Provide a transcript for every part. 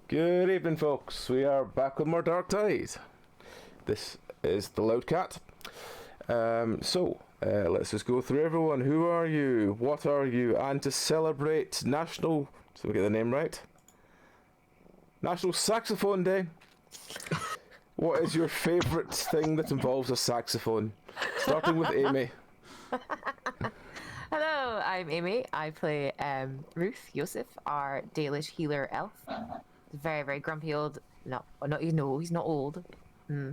Good evening, folks. We are back with more Dark Tide. This is the Loud Cat. Let's just go through everyone. Who are you? What are you? And to celebrate National... So we get the name right. National Saxophone Day. What is your favourite thing that involves a saxophone? Starting with Amy. Hello, I'm Amy. I play Ruth Yosef, our Dalish healer elf. Very, very grumpy old. He's not old. He's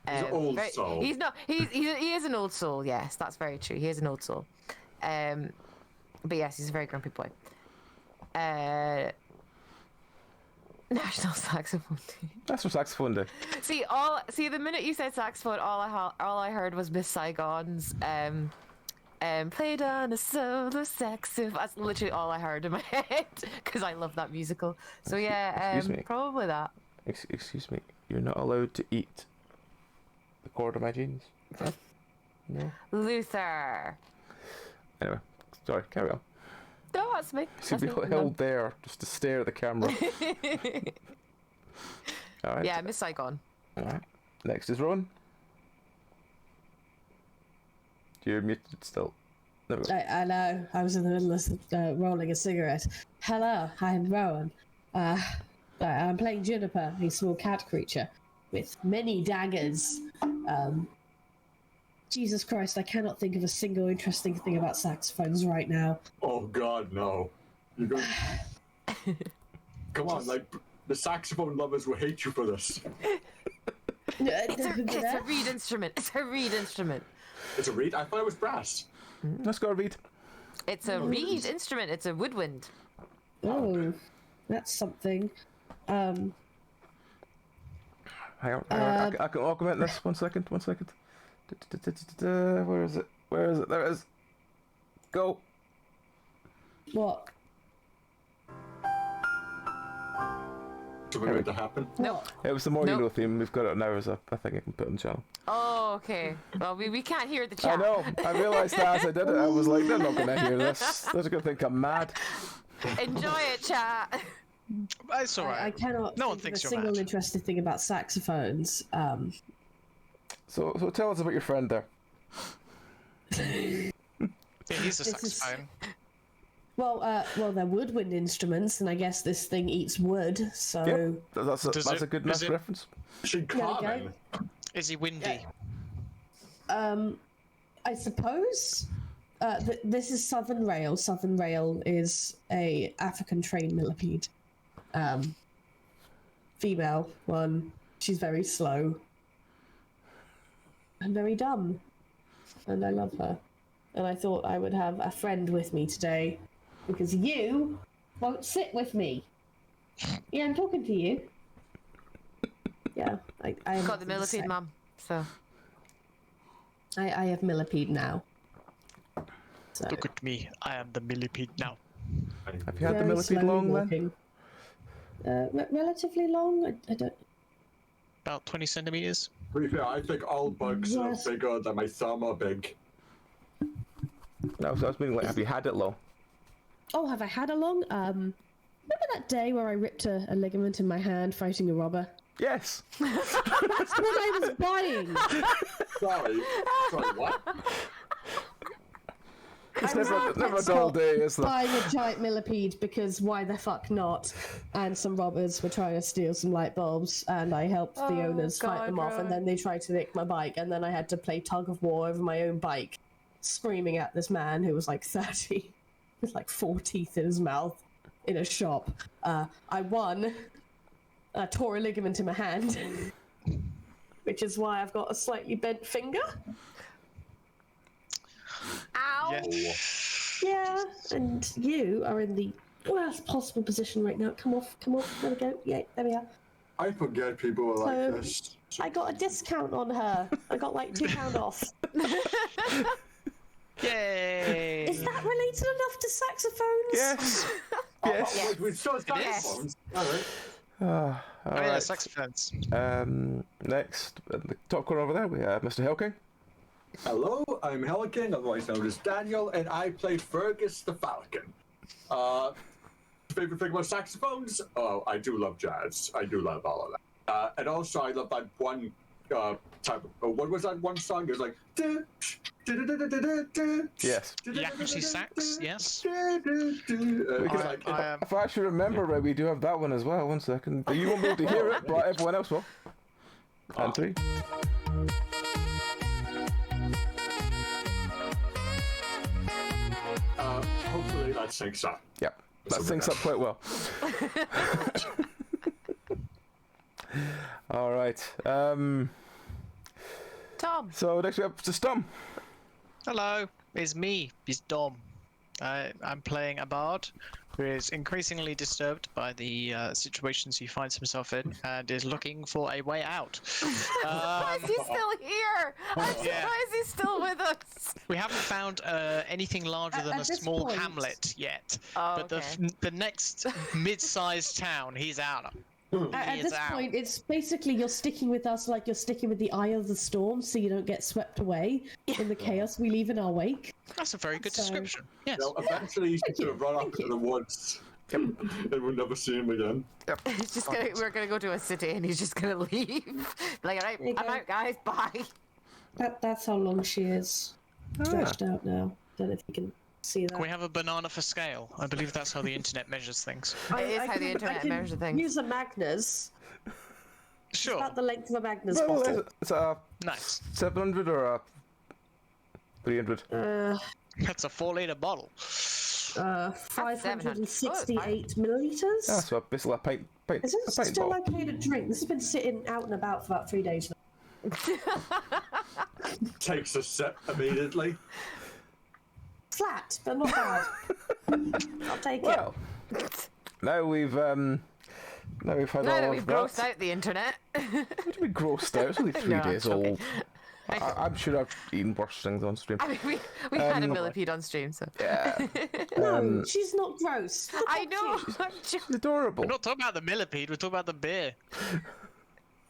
an old soul. He's not. He is an old soul. Yes, that's very true. He is an old soul. But yes, he's a very grumpy boy. National Saxophone Day. National Saxophone Day. See, the minute you said saxophone, all I heard was Miss Saigon's played on a solo saxophone. That's literally all I heard in my head because I love that musical. So yeah, Excuse me. Probably that. Excuse me. You're not allowed to eat the cord of my jeans. No. Luther. Anyway, sorry. Carry on. No, that's me. Should be held there just to stare at the camera. All right. Yeah, Miss Saigon. All right. Next is Rowan. You're muted still. I know. I was in the middle of rolling a cigarette. Hello, I'm Rowan. I'm playing Juniper, a small cat creature with many daggers. Jesus Christ, I cannot think of a single interesting thing about saxophones right now. Oh God, no! You go. Come on, like the saxophone lovers will hate you for this. It's a reed instrument. It's a reed instrument. It's a reed? I thought it was brass. Let's go read. It's a reed instrument. It's a woodwind. Oh, that's something. Hang on. I can augment this. One second. Where is it? There it is. Go. What? So we're going to happen? No. It was the More You Nope. Know theme. We've got it now as a thing I can put on the channel. Oh, okay. Well, we can't hear the chat. I know. I realised that as I did it. I was like, they're not going to hear this. They're going to think I'm mad. Enjoy it, chat. It's alright. I cannot No one think thinks of a you're single mad. interesting thing about saxophones. So tell us about your friend there. Yeah, he's a This is- saxophone. Well, they're woodwind instruments, and I guess this thing eats wood, so... Yep. That's a good enough reference. She There we common. Is he windy? I suppose this is Southern Rail. Southern Rail is a African trained millipede. Female one. She's very slow. And very dumb. And I love her. And I thought I would have a friend with me today. Because you won't sit with me. Yeah, I'm talking to you. Yeah, I have Got the nothing to millipede, say. mum. So I have millipede now. So, Look at me. I am the millipede now. Have you had the very millipede slowly long then? walking. Relatively long. I don't. About 20 centimeters. To be fair, I think all bugs Yes. are bigger than my thumb are big. No, so I was meaning like, have you had it long? Oh, have I had a long? Remember that day where I ripped a ligament in my hand fighting a robber? Yes. That's what I was buying. Sorry, what? It's I was never at a Pet dull Shop day, is there? buying a giant millipede because why the fuck not? And some robbers were trying to steal some light bulbs, and I helped the Oh, owners fight God, them off. And Rowan. then they tried to nick my bike, and then I had to play tug of war over my own bike, screaming at this man who was like 30, with like 4 teeth in his mouth, in a shop. I won. I tore a ligament in my hand, which is why I've got a slightly bent finger. ow. Yes. Yeah, and you are in the worst possible position right now. Come off, there we go. Yeah, there we are. I forget people were like So- this. I got a discount on her. I got like £2 off. Yay! Is that related enough to saxophones? Yes. Yes. Oh, we saw Yes. saxophones. Alright. All Oh yeah, right. saxophones. Next, in the top corner over there, we have Mr. Helking. Hello, I'm Helican, otherwise known as Daniel, and I play Fergus the Falcon. favorite thing about saxophones? Oh, I do love jazz. I do love all of that. And also, I love that one type of. What was that one song? It was like. Yes. The accuracy sax, yes. If I actually remember right, we do have that one as well. 1 second. You won't be able to hear it, but everyone else will. And 3. Hopefully that syncs up. Yep, that syncs up quite well. All right. Tom. So next we have to Stum. Hello, it's me, it's Dom. I'm playing a bard who is increasingly disturbed by the situations he finds himself in and is looking for a way out. Why is he still here? I'm surprised he's still with us. We haven't found anything larger than At a this small point- hamlet yet, Oh, but okay. the next mid-sized town he's out of. At He this is out. point, it's basically you're sticking with us like you're sticking with the eye of the storm, so you don't get swept away in the chaos we leave in our wake. That's a very good So- description. Yes. No, eventually he's going to run off into the woods. And we'll never see him again. He's just gonna. We're gonna go to a city, and he's just gonna leave. Like, all right, There you I'm go. out, guys. Bye. That's how long she is stretched out now. Don't know if you can see that. Can we have a banana for scale? I believe that's how the internet measures things. It is how the I internet can measures things. Use a Magnus. Sure. About the length of a Magnus Well, bottle. it's a Nice. 700 or a 300. That's a 4-liter bottle. 568 milliliters. Ah, so basically a pint Is it a pint still bottle. okay to drink? This has been sitting out and about for about 3 days now. Takes a sip immediately. Flat, but not bad. I'll take Well, now we've had Now that all we've of grossed that. out the internet. What do we grossed out? It's only 3 No, days it's okay. old. I'm sure I've eaten worse things on stream. I mean, we had a millipede on stream, so. Yeah, it. No, she's not gross. I know. I'm it's joking. adorable. We're not talking about the millipede, we're talking about the beer.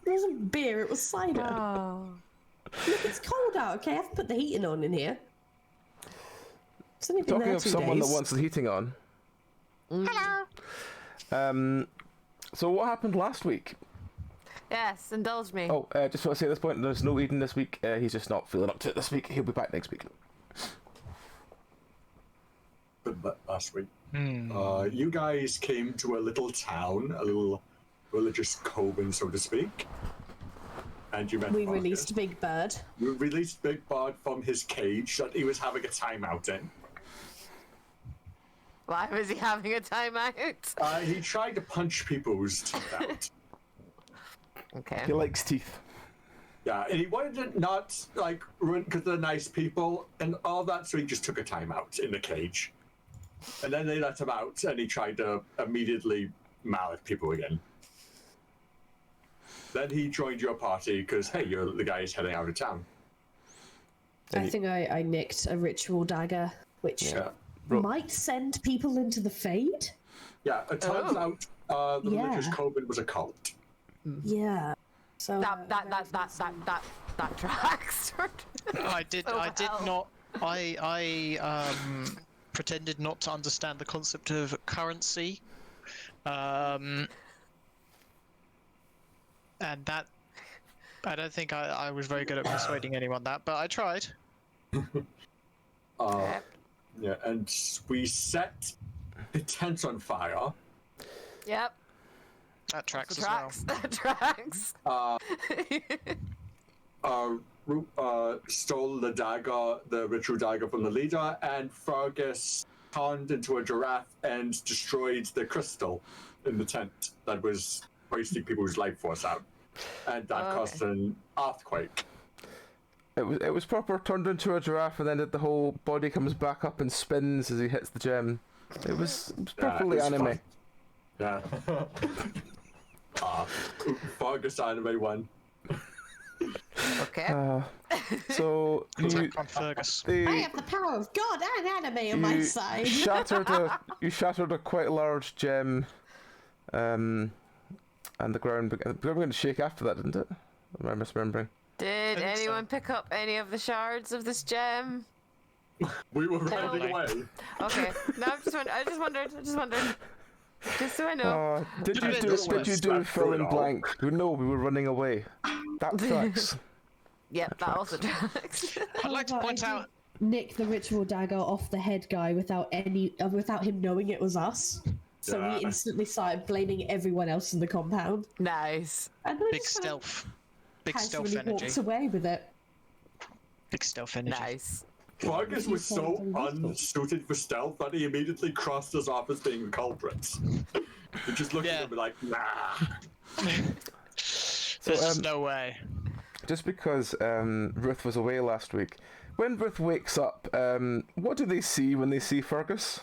It wasn't beer, it was cider. Oh. Look, it's cold out, okay? I've put the heating on in here. It's only been Talking there of 2 someone days. that wants the heating on. Hello. So what happened last week? Yes, indulge me. Oh, just want to say at this point, there's no Eden this week. He's just not feeling up to it this week. He'll be back next week. But last week. You guys came to a little town, a little religious coven, so to speak. And you met We Marcus. released Big Bird. You released Big Bird from his cage that he was having a timeout in. Why was he having a timeout? He tried to punch people's teeth out. Okay. He likes teeth. Yeah, and he wanted to not, like, ruin because they're nice people and all that, so he just took a timeout in the cage. And then they let him out, and he tried to immediately mallet people again. Then he joined your party because, hey, you're the guy who's heading out of town. I think I nicked a ritual dagger, which Yeah. might send people into the Fade. Yeah, it turns out the religious Yeah. coven was a cult. Yeah. So That tracks. I did Oh, not pretended not to understand the concept of currency. And that I don't think I was very good at persuading anyone that, but I tried. Yeah, and we set the tent on fire. Yep. That tracks The as well. tracks. That tracks. Stole the dagger, the ritual dagger from the leader, and Fergus turned into a giraffe and destroyed the crystal in the tent that was wasting people's life force out. And that caused an earthquake. It was proper turned into a giraffe, and then the whole body comes back up and spins as he hits the gem. It was properly it was anime. fun. Yeah. Fergus anime one. Okay. So you, On Fergus. I the, have the power of God and anime on my you side. shattered a quite large gem, and the ground began to shake after that, didn't it? Am I misremembering? Did think so. anyone pick up any of the shards of this gem? We were running Totally. away. Okay. No, I just wondered. Just so I know. Did you Did do? this Did you one do step fill through in it all. blank? No, we were running away. That tracks. Yep, that also tracks. I'd like to However, point I out. did nick the ritual dagger off the head guy without him knowing it was us. So Yeah. we instantly started blaming everyone else in the compound. Nice. And then I Big just kind of stealth. Big stealth casually energy. walked away with it. Big stealth energy. Nice. Vargas was so Unuseful. unsuited for stealth that he immediately crossed us off as being the culprits. He just looked at Yeah. him like, nah. There's just no way. Just because Ruth was away last week, when Ruth wakes up, what do they see when they see Fergus?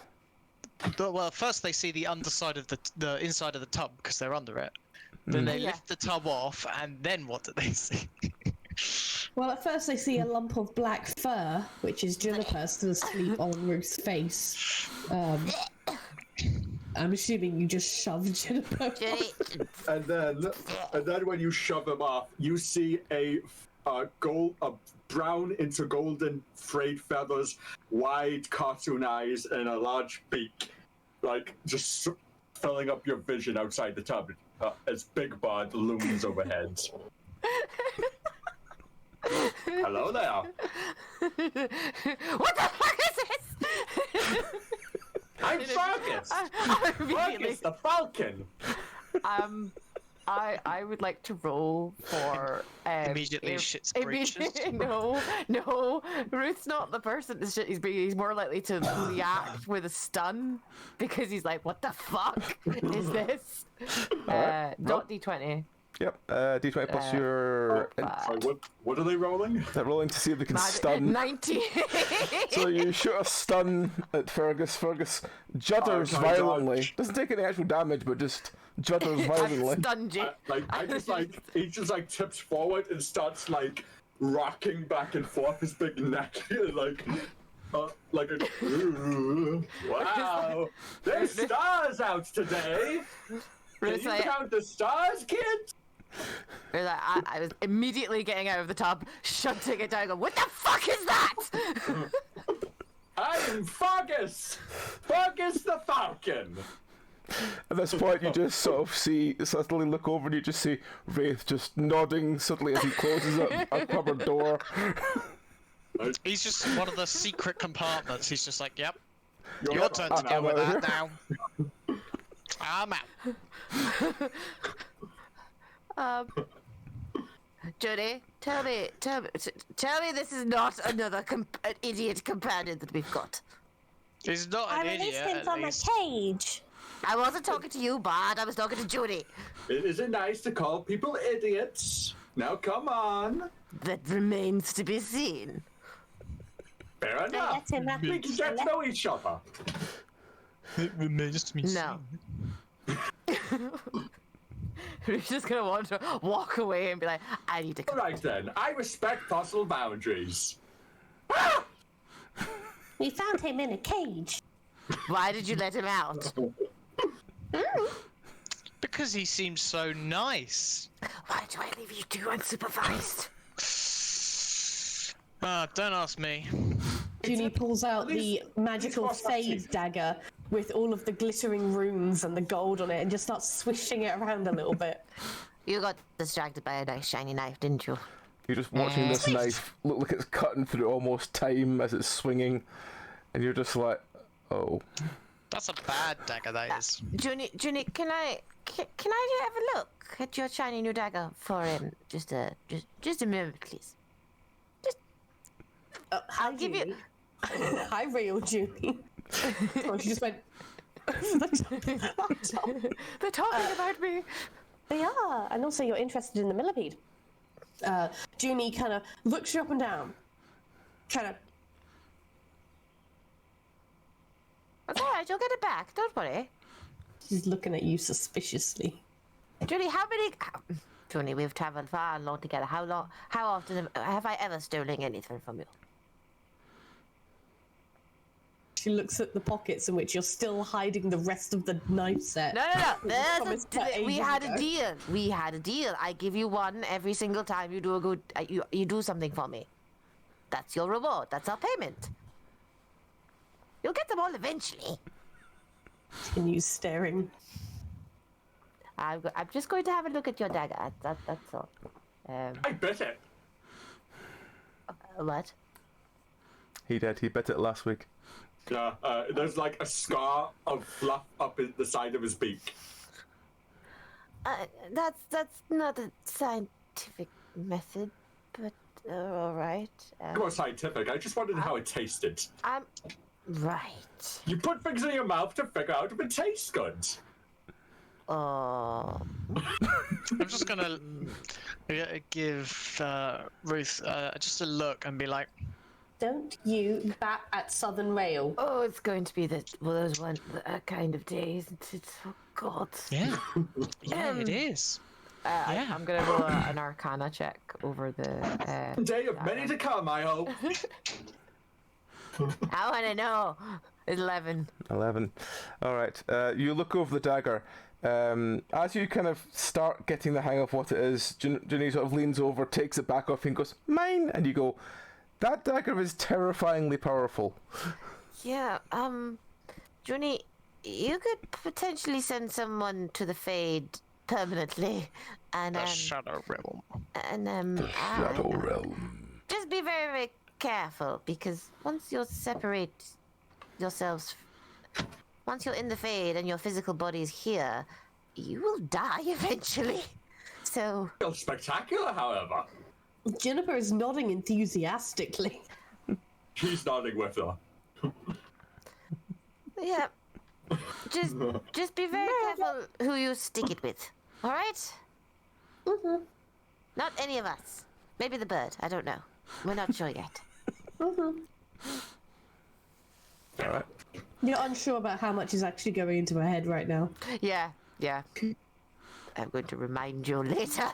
Well, first they see the underside of the inside of the tub because they're under it. Then they Yeah. lift the tub off, and then what do they see? Well, at first they see a lump of black fur, which is Juniper still asleep on Ruth's face. I'm assuming you just shoved Juniper. And then when you shove him off, you see a brown into golden frayed feathers, wide cartoon eyes, and a large beak, like just filling up your vision outside the tub as Big Bird looms overhead. Hello there. What the fuck is this? I'm Fergus. I immediately. Fergus the Falcon. I would like to roll for Immediately shits breeches. No. Ruth's not the person to shit. He's more likely to react with a stun because he's like, "What the fuck is this?" Dot d20. Yep, d20 plus your... Sorry, what are they rolling? They're rolling to see if they can stun. 90. So you shoot a stun at Fergus. Fergus judders Oh, my God. violently. Doesn't take any actual damage, but just judders violently. Stunned you. He just like tips forward and starts like rocking back and forth his big neck, like a. Ooh, wow, there's stars out today. Can Ruth's you like, count the stars, kid? I was immediately getting out of the tub, shutting it down, going, "What the fuck is that?" I'm Fergus the Falcon. At this point, you just sort of suddenly look over and you just see Wraith just nodding suddenly as he closes a cupboard door. He's just one of the secret compartments. He's just like, "Yep, You're your turn to I'm deal with out. that now." I'm out. Judy, tell me this is not another an idiot companion that we've got. He's not I an released idiot, him at from a least. cage. I wasn't talking to you, Bard. I was talking to Judy. Is it nice to call people idiots? Now come on. That remains to be seen. Fair I enough. let him We can get to know each other. It remains to be No. We're just gonna want to walk away and be like, "I need to All come." right then. I respect personal boundaries. We found him in a cage. Why did you let him out? Because he seems so nice. Why do I leave you two unsupervised? Don't ask me. Junie pulls out the magical least what's fade dagger with all of the glittering runes and the gold on it and just starts swishing it around a little bit. You got distracted by a nice shiny knife, didn't you? You're just watching this knife look like it's cutting through almost time as it's swinging, and you're just like, oh. That's a bad dagger, that is. Junie, can I have a look at your shiny new dagger for just a moment, please? I'll give you- Hi, real Junie. Oh, she just went. They're talking about me. They are, and also you're interested in the millipede. Junie kind of looks you up and down, kind of. It's all right. You'll get it back. Don't worry. She's looking at you suspiciously. Junie, Junie, we've travelled far and long together. How often have I ever stolen anything from you? She looks at the pockets in which you're still hiding the rest of the knife set. No. Promised her We ages had ago. a deal. We had a deal. I give you one every single time you do a good. You do something for me. That's your reward. That's our payment. You'll get them all eventually. Continues staring. I'm just going to have a look at your dagger. That's all. I bit it. What? He did. He bit it last week. Yeah, there's like a scar of fluff up the side of his beak. That's not a scientific method, but all right. It was scientific. I just wondered how it tasted. I'm right. You put things in your mouth to figure out if it tastes good. Oh. I'm just gonna give Ruth just a look and be like, Don't you bat at Southern Rail. Oh, it's going to be those one kind of days. Oh God. yeah, yeah, it is. Yeah. I'm gonna roll an Arcana check over the. Day of many to come, I hope. I want to know. 11. 11. All right. You look over the dagger. As you kind of start getting the hang of what it is, Ginny sort of leans over, takes it back off, and goes, "Mine!" And you go, "That dagger is terrifyingly powerful." Yeah. Junie, you could potentially send someone to the Fade permanently, and The Shadow Realm. and Shadow Realm. just be very, very careful, because once you separate yourselves, once you're in the Fade and your physical body is here, you will die eventually. So Feels spectacular, however. Juniper is nodding enthusiastically. He's nodding with her. yeah, just be very careful who you stick it with. All right? Mm-hmm. Not any of us. Maybe the bird. I don't know. We're not sure yet. Mm-hmm. All right. You're unsure about how much is actually going into my head right now. Yeah. I'm going to remind you later.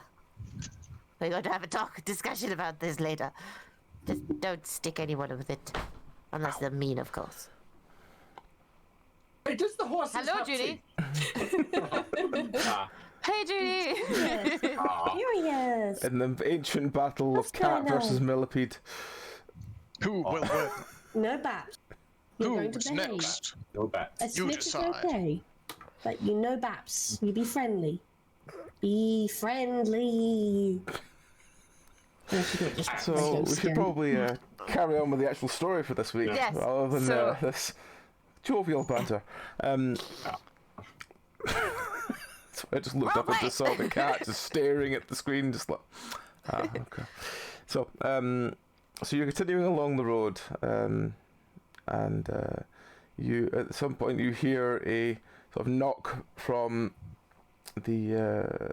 We're going to have a discussion about this later. Just don't stick anyone with it. Unless they're mean, of course. Hey, does the horse Hello, have Judy. teeth? Hey, Judy! Furious! In the ancient battle What's of Cat going on? versus Millipede. Who will win? No baps. You're going to Who's behave. next? No bet. A You snitch is decide. okay. But you know baps. You be friendly. Be friendly. So we should probably carry on with the actual story for this week, Yes, rather than so- this jovial banter. So I just looked up and just saw the cat just staring at the screen, just like, okay. So, so you're continuing along the road, and you at some point you hear a sort of knock from the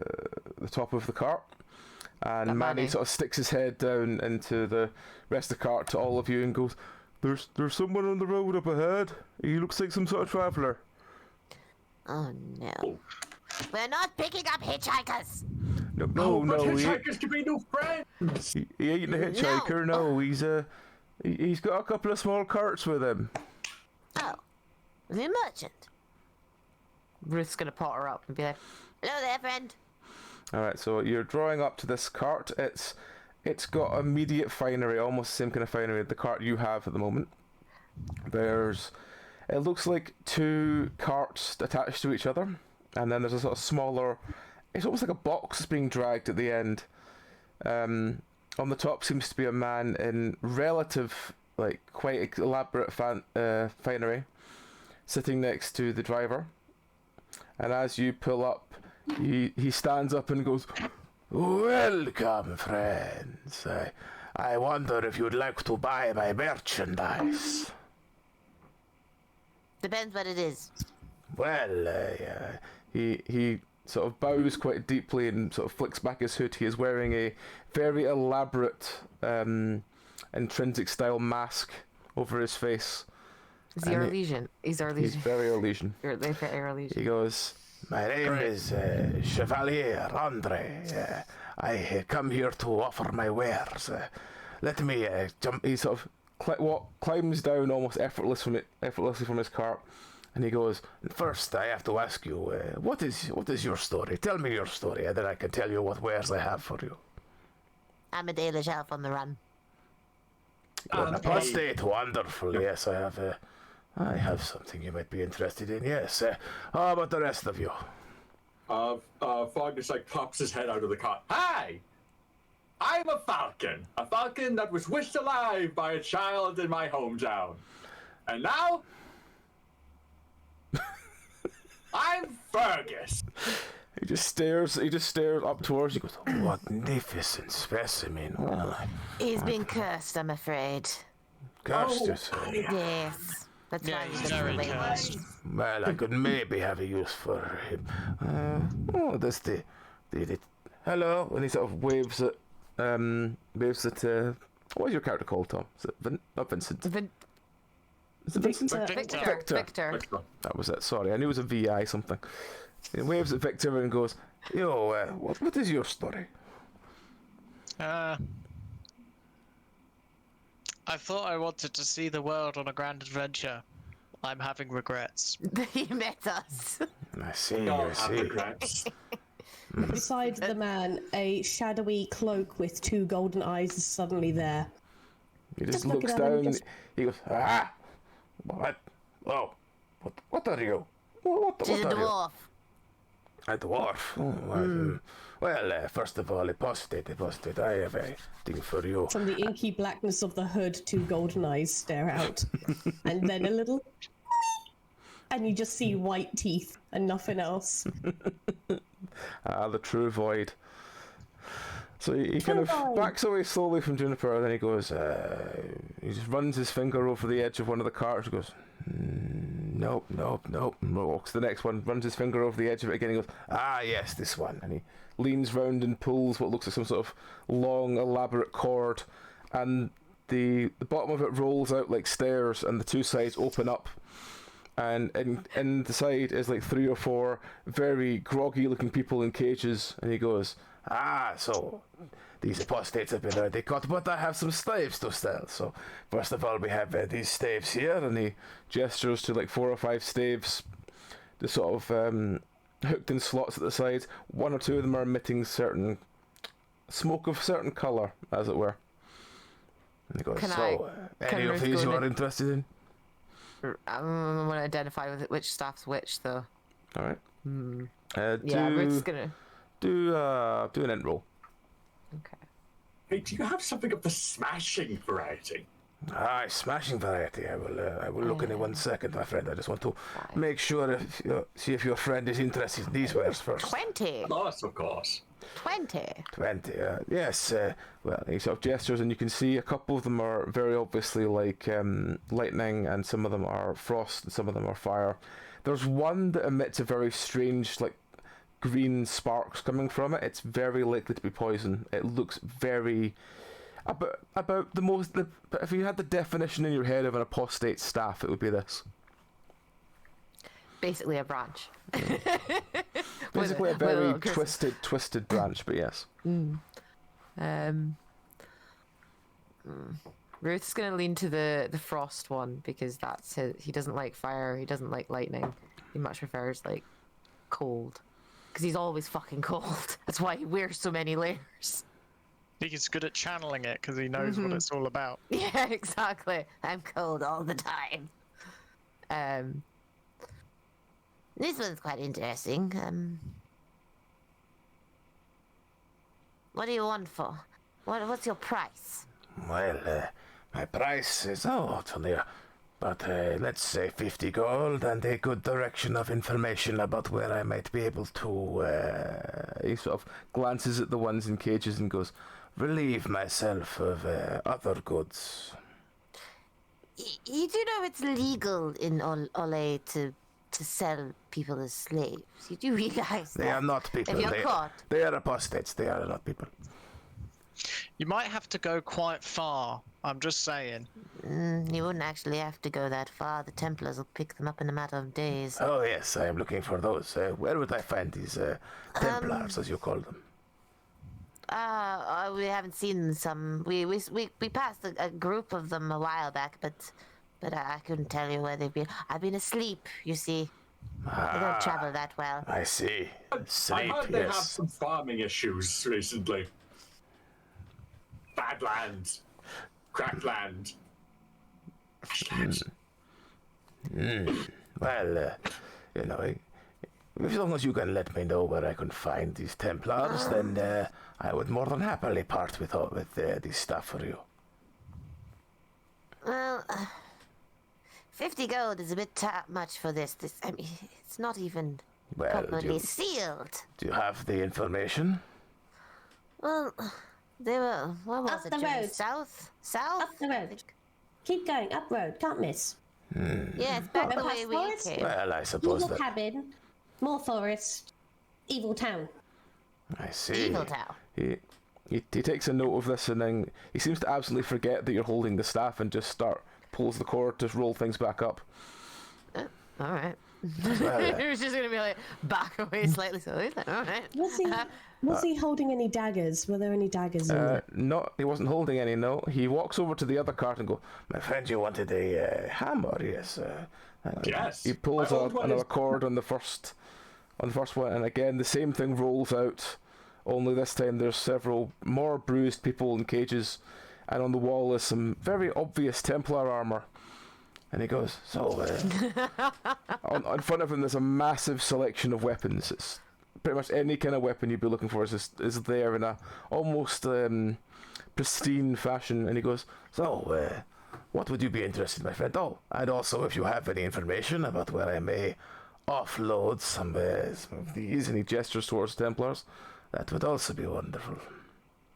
top of the cart. And Manny sort of sticks his head down into the rest of the cart to all of you and goes, There's someone on the road up ahead. He looks like some sort of traveller." Oh, no. We're not picking up hitchhikers! No, But he hitchhikers can be new friends. he ain't a hitchhiker. No, he's got a couple of small carts with him. Oh. The merchant. Ruth's gonna pot her up and be like, "Hello there, friend." All right, so you're drawing up to this cart. It's got immediate finery, almost the same kind of finery as the cart you have at the moment. It looks like two carts attached to each other, and then there's a sort of smaller. It's almost like a box being dragged at the end. On the top seems to be a man in relative, like quite elaborate finery, sitting next to the driver. And as you pull up, he stands up and goes, "Welcome, friends. I wonder if you'd like to buy my merchandise." Depends what it is. Well, he sort of bows quite deeply and sort of flicks back his hood. He is wearing a very elaborate, intrinsic style mask over his face. Is he Arlesian? He's He's Arlesian. very Arlesian. You're very Arlesian. He goes, "My name is Chevalier Andre. I come here to offer my wares. Let me jump." He sort of climbs down almost effortlessly from his cart, and he goes, "First, I have to ask you, what is your story? Tell me your story, and then I can tell you what wares I have for you." I'm a Dalish elf on the run. You're an apostate. Wonderful. Yes, I have I have something you might be interested in, yes. How about the rest of you? Fargus like pops his head out of the cot. Hi! I'm a falcon that was wished alive by a child in my hometown. And now, I'm Fergus. He just stares up towards you. He goes, "What magnificent specimen. Well, He's been cursed, I'm afraid. cursed you say. Yes. That's Yeah, why he's he's very really cursed. Well, I could maybe have a use for him. That's the hello, and he sort of waves at what is your character called, Tom? Is it not Vincent? Is it Vincent? Victor. That was it. Sorry, I knew it was a VI something. He waves at Victor and goes, "Yo, what is your story?" I thought I wanted to see the world on a grand adventure. I'm having regrets. He met us. I see. Y'all I have see. regrets. Beside the man, a shadowy cloak with two golden eyes is suddenly there. He just looking looks at him, down. just- He goes, "Ah, what? Oh, what are you? What She's a are you?" dwarf. A dwarf. Oh, well, first of all, apostate. I have a thing for you. From the inky blackness of the hood, two golden eyes stare out. And then a little... And you just see white teeth and nothing else. The true void. So he kind of void. backs away slowly from Juniper, and then he goes, he just runs his finger over the edge of one of the carts and goes, nope, and walks to the next one, runs his finger over the edge of it again, and goes, ah, yes, this one. And he leans round and pulls what looks like some sort of long, elaborate cord, and the bottom of it rolls out like stairs, and the two sides open up. And in the side is like 3 or 4 very groggy looking people in cages, and he goes, ah, so these apostates have been already caught, but I have some staves to sell. So first of all, we have these staves here, and he gestures to like 4 or 5 staves, the sort of hooked in slots at the sides. 1 or 2 of them are emitting certain smoke of certain colour, as it were. And he goes, Can any of Ruth these go you in are interested in? I'm gonna identify with which staff's which, though. All right. Yeah, Ruth's gonna. Do an int roll. Okay. Hey, do you have something of the smashing variety? Aye, smashing variety. I will look in 1 second, my friend. I just want to make sure see if your friend is interested in these wares first. 20. Of course. 20. 20. Yes. Well, he sort of gestures, and you can see a couple of them are very obviously like lightning, and some of them are frost, and some of them are fire. There's one that emits a very strange, like, green sparks coming from it. It's very likely to be poison. It looks very about the most. If you had the definition in your head of an apostate staff, it would be this. Basically a branch. Basically, a with very little Christmas- twisted branch, but yes. Ruth's gonna lean to the frost one because that's he doesn't like fire. He doesn't like lightning. He much prefers like cold because he's always fucking cold. That's why he wears so many layers. He's good at channeling it because he knows what it's all about. Yeah, exactly. I'm cold all the time. This one's quite interesting. What do you want for? What's your price? Well, my price is only but let's say 50 gold and a good direction of information about where I might be able to. He sort of glances at the ones in cages and goes, relieve myself of other goods. You do know it's legal in Ole to sell people as slaves. You do realize that? They are not people. If you're caught. They are apostates. They are not people. You might have to go quite far. I'm just saying. You wouldn't actually have to go that far. The Templars will pick them up in a matter of days. Oh yes, I am looking for those. Where would I find these Templars, as you call them? We haven't seen some. We passed a group of them a while back, but I couldn't tell you where they've been. I've been asleep, you see. I don't travel that well. I see. Sleep, I heard they have yes. some farming issues recently. Bad land. Cracked land. Well, you know, as long as you can let me know where I can find these Templars, then I would more than happily part with this stuff for you. Well, 50 gold is a bit much for this. I mean, it's not even properly sealed. Do you have the information? Well, they were. What was Up it? the Johnny? road. South? Up the road. Keep going, up road, can't miss. Yeah, it's back the way we Forest? came. Well, I suppose Evil that... cabin, more forest, evil town. I see. Evil town. He takes a note of this, and then he seems to absolutely forget that you're holding the staff and just pulls the cord to roll things back up. All right. Well, He was just gonna be like back away slightly. So he's like, all right. Was he holding any daggers? Were there any daggers in there? He wasn't holding any, no. He walks over to the other cart and goes, "My friend, you wanted a hammer, yes." Yes. He pulls My old one another is- cord on the first one, and again the same thing rolls out. Only this time there's several more bruised people in cages, and on the wall is some very obvious Templar armor. And he goes, "So, in front of him there's a massive selection of weapons. It's pretty much any kind of weapon you'd be looking for is there in a almost pristine fashion." And he goes, "So, what would you be interested in, my friend? Oh, and also if you have any information about where I may offload some of these," and he gestures towards Templars, "that would also be wonderful."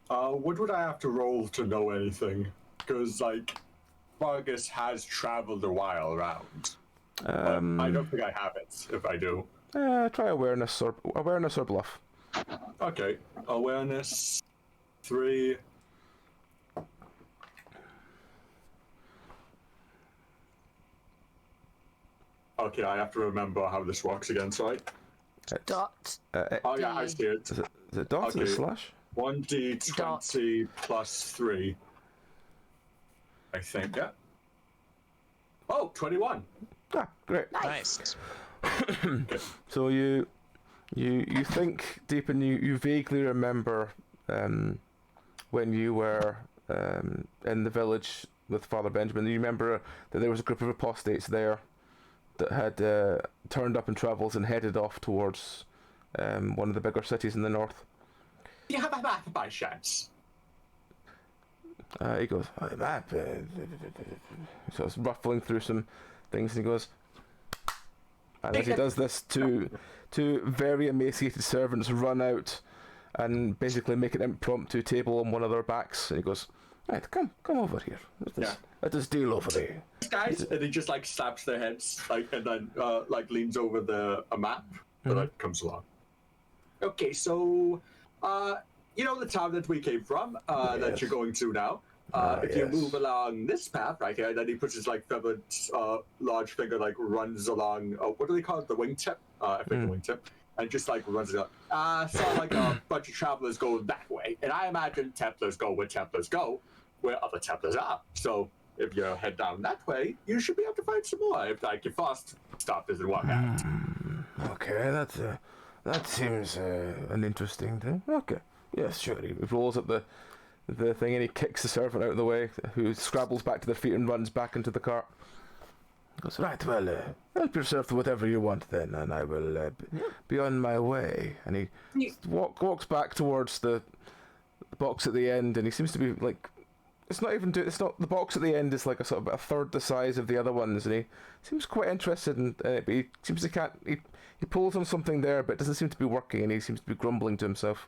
What would I have to roll to know anything? Because, like, Vargas has traveled a while around. I don't think I have it, if I do. Try awareness or bluff. Okay, awareness 3. Okay, I have to remember how this works again, sorry. Dot. Oh yeah, I see it. Is it dot or Okay. slash? 1d20 plus 3. I think, yeah. Oh, 21. Ah, great. Nice. So you think deep and you vaguely remember when you were in the village with Father Benjamin. You remember that there was a group of apostates there that had turned up in travels and headed off towards one of the bigger cities in the north. Do you have a map by chance? He goes, "Oh, the map." He starts ruffling through some things, and he goes, and as he does this, two very emaciated servants run out and basically make an impromptu table on one of their backs, and he goes, "Right, come over here. Let us deal over there." Guys, and he just like slaps their heads, like, and then like leans over a map that like, comes along. Okay, so you know the town that we came from, that you're going to now. If you yes. move along this path right here, then he puts his like feathered large finger, like runs along. What do they call it? The wingtip. I think the wingtip, and just like runs it up. So like a bunch of travelers go that way, and I imagine Templars go where Templars go, where other Templars are. So if you head down that way, you should be able to find some more. If like your fast stop doesn't work out. Okay, that seems an interesting thing. Okay, yes, sure. He rolls up the thing and he kicks the servant out of the way, who scrabbles back to their feet and runs back into the cart. He goes, "Right, well, help yourself to whatever you want then, and I will be on my way." And he walks back towards the box at the end, and he seems to be like, it's not the box at the end is like a sort of a third the size of the other ones, and he seems quite interested in it, but he seems to can't. He pulls on something there, but it doesn't seem to be working, and he seems to be grumbling to himself.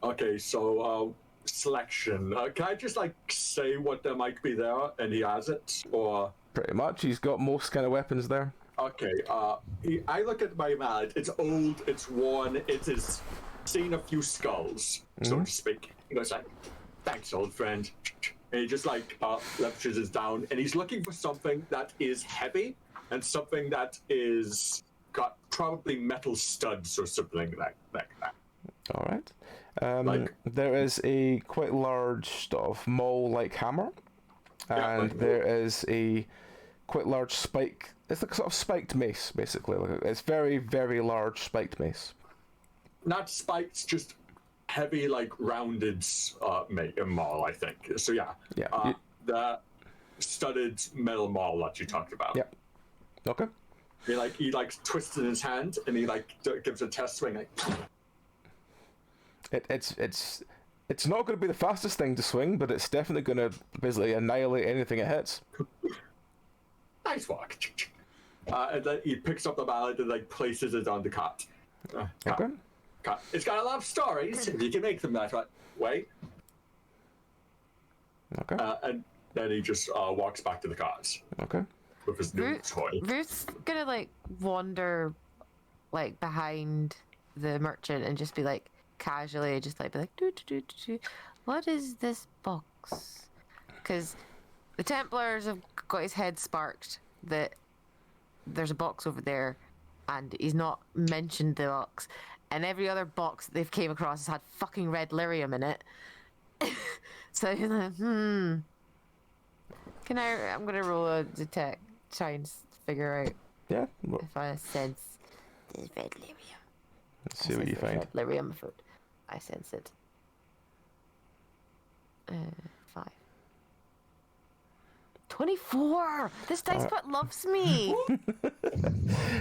Okay, so selection. Can I just like say what there might be there, and he has it, or? Pretty much, he's got most kind of weapons there. Okay, I look at my mallet. It's old, it's worn, it has seen a few skulls, so to speak. He goes like, "Thanks, old friend." And he just like leverages it down, and he's looking for something that is heavy and something that is got probably metal studs or something like that. All right. There is a quite large sort of maul-like hammer, and there is a quite large spike. It's like a sort of spiked mace, basically. It's very, very large spiked mace. Not spikes, just heavy, like rounded maul, I think. So yeah. Yeah. The studded metal maul that you talked about. Yeah. Okay. He twists in his hand and he gives a test swing. It's not going to be the fastest thing to swing, but it's definitely going to basically annihilate anything it hits. Nice walk. And then he picks up the mallet and places it on the cot. Okay. Cot. It's got a lot of stories. If you can make them that way. Okay. And then he just walks back to the cot Okay. with his new toy. Ruth's gonna wander behind the merchant and just be casually just be like, do. What is this box? Because the Templars have got his head sparked that there's a box over there, and he's not mentioned the box, and every other box that they've came across has had fucking red lyrium in it. So he's like, I'm gonna roll a detect, try and figure out Yeah. if I sense the red lyrium. Let's see what you find. Red lyrium food. I sense it. 5. 24! This dice pot loves me!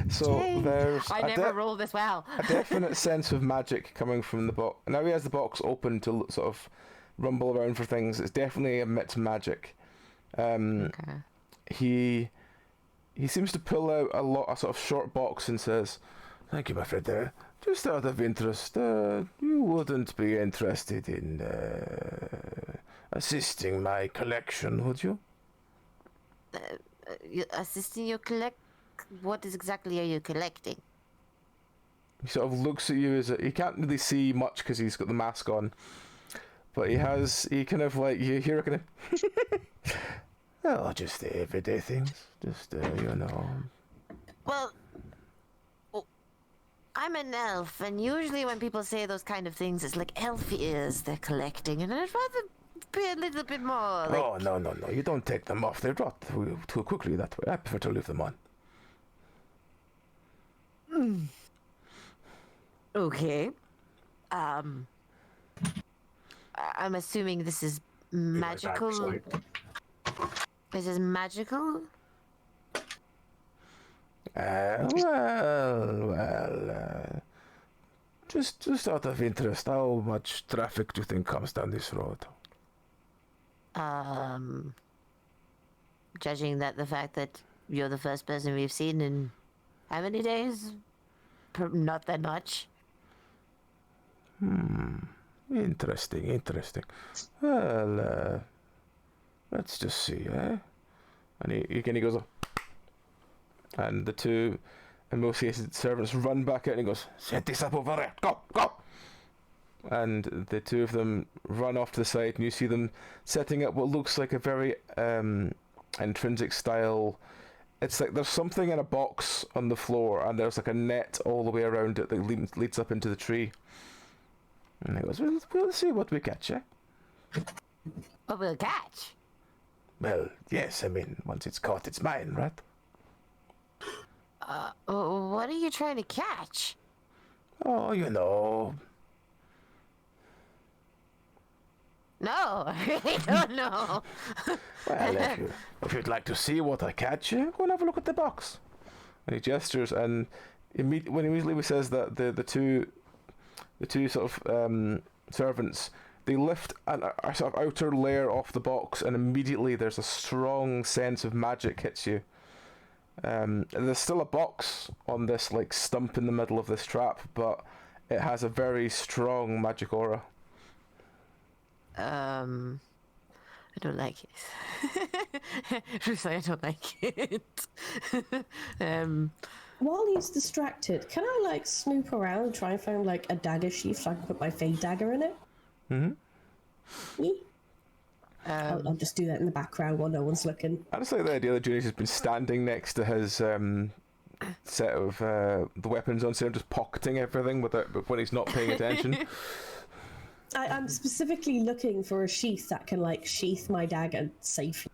So Yay. there's I never roll this well. a definite sense of magic coming from the box. Now he has the box open to sort of rumble around for things. It's definitely emits magic. Okay. He seems to pull out a sort of short box and says, "Thank you, my friend. There, just out of interest, you wouldn't be interested in assisting my collection, would you?" Assisting you collect. What exactly are you collecting? He sort of looks at you he can't really see much because he's got the mask on, but he kind of you hear a kind of oh, just the everyday things, just Well, I'm an elf, and usually when people say those kind of things, it's elf ears they're collecting, and I'd rather be a little bit more Oh, no, you don't take them off. They rot too quickly that way. I prefer to leave them on. Okay. I'm assuming this is magical. This is magical? Just out of interest, how much traffic do you think comes down this road? Judging that the fact that you're the first person we've seen in how many days? Not that much. Interesting. Well, let's just see, eh? And he goes, and the two emaciated servants run back out and he goes, "Set this up over there, go!" And the two of them run off to the side and you see them setting up what looks like a very intrinsic style. It's like there's something in a box on the floor and there's a net all the way around it that leads up into the tree. And he goes, we'll see what we catch, eh? What we'll catch? Well, yes, I mean, once it's caught, it's mine, right? What are you trying to catch? Oh, No, I really don't know. Well, if you'd like to see what I catch, go and have a look at the box. And he gestures, and when immediately he says that the two sort of servants, they lift a sort of outer layer off the box, and immediately there's a strong sense of magic hits you. And there's still a box on this stump in the middle of this trap, but it has a very strong magic aura. I don't like it. Truthfully, I don't like it. While he's distracted, can I snoop around and try and find a dagger sheath so I can put my fade dagger in it? Mm-hmm. I'll just do that in the background while no one's looking. I just like the idea that Junius has been standing next to his set of the weapons on, so just pocketing everything when he's not paying attention. I'm specifically looking for a sheath that can sheath my dagger safely.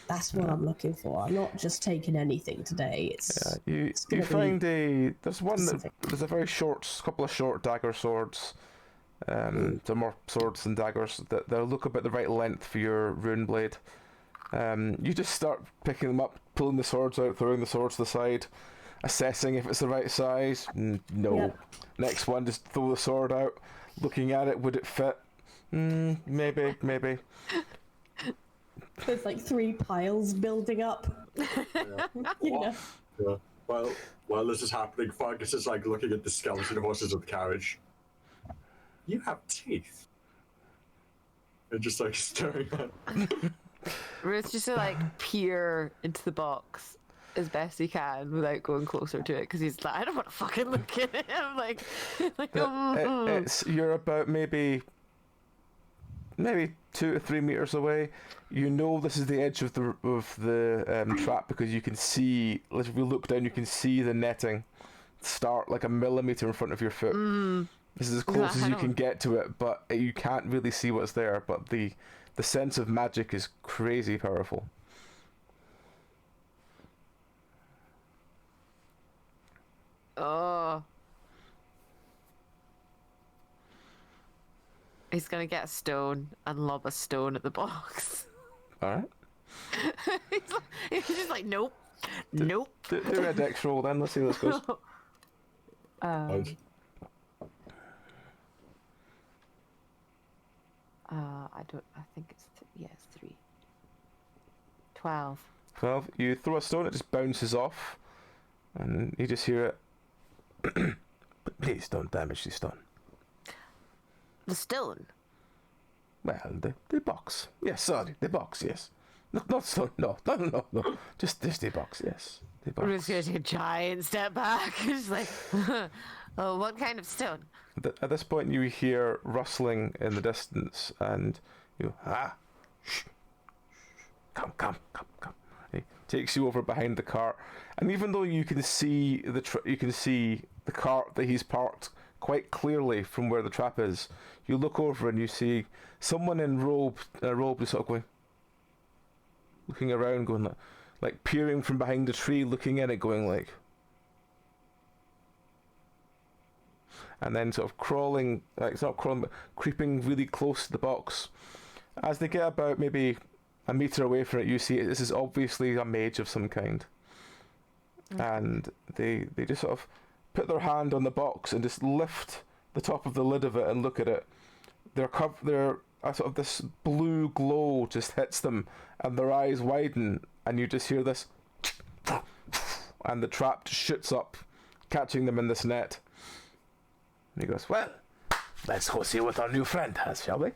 That's what I'm looking for. I'm not just taking anything today. It's you find there's a very couple of short dagger swords. They're more swords than daggers. They look about the right length for your rune blade. You just start picking them up, pulling the swords out, throwing the swords to the side, assessing if it's the right size. No. Yep. Next one, just throw the sword out, looking at it, would it fit? Maybe. There's like 3 piles building up. You know. Yeah. Well, while this is happening, Fergus is like looking at the skeleton horses of the carriage. You have teeth. And just like staring at. Ruth's just to like peer into the box as best he can without going closer to it because he's like, I don't want to fucking look at him. Like You're about maybe 2 to 3 meters away. You know this is the edge of the trap because you can see. If we look down, you can see the netting start like a millimeter in front of your foot. This is as close as you can get to it, but you can't really see what's there. But the sense of magic is crazy powerful. Oh. He's gonna get a stone and lob a stone at the box. Alright. He's just like, nope. Nope. Do a dex roll then, let's see how this goes. I think it's, it's 3. 12. 12. You throw a stone, it just bounces off, and you just hear it. Please don't damage the stone. The stone. Well, the box. Yes, sorry, the box, yes. No, not stone, no. Just the box, yes. The box. We're just gonna take a giant step back. Just like, oh, what kind of stone? At this point, you hear rustling in the distance, and you shh, come. He takes you over behind the cart, and even though you can see the cart that he's parked quite clearly from where the trap is, you look over and you see someone in a robe is sort of going, looking around, going like peering from behind a tree, looking in it, going like. And then sort of crawling, like it's not crawling, but creeping really close to the box. As they get about maybe a meter away from it, you see this is obviously a mage of some kind. And they just sort of put their hand on the box and just lift the top of the lid of it and look at it. They're sort of this blue glow just hits them, and their eyes widen, and you just hear this, and the trap just shoots up, catching them in this net. And he goes, well, let's go see what our new friend has, shall we?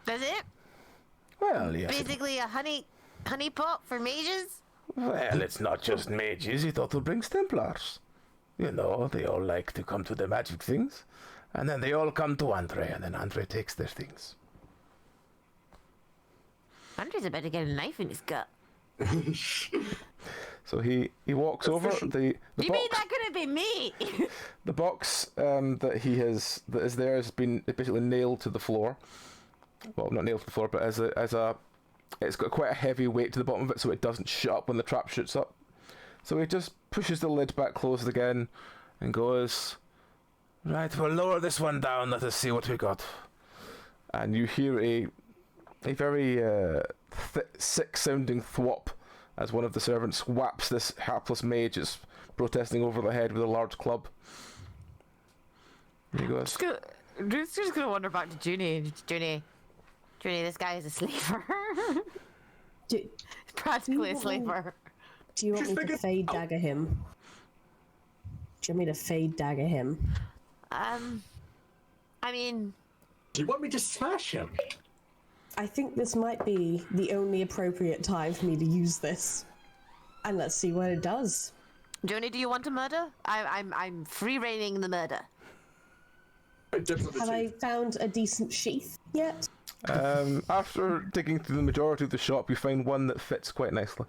That's it? Well, yes. Basically a honey pot for mages? Well, it's not just mages, he thought to bring Templars. You know, they all like to come to the magic things, and then they all come to Andre, and then Andre takes their things. Andre's about to get a knife in his gut. So he walks over the You box. mean that couldn't be me? The box that is there has been basically nailed to the floor. Well, not nailed to the floor, but it's got quite a heavy weight to the bottom of it, so it doesn't shut up when the trap shoots up. So he just pushes the lid back closed again, and goes, right, we'll lower this one down. Let us see what we got. And you hear a very sick-sounding thwop as one of the servants whaps this hapless mage that's protesting over the head with a large club. And he goes, Ruth's just gonna wander back to Junie. Junie, this guy is a sleeper. Practically a sleeper. Do you want me to fade dagger him? Do you want me to fade dagger him? I mean... Do you want me to smash him? I think this might be the only appropriate time for me to use this. And let's see what it does. Junie, do you want to murder? I'm free-reigning the murder. Have I found a decent sheath yet? after digging through the majority of the shop, you find one that fits quite nicely.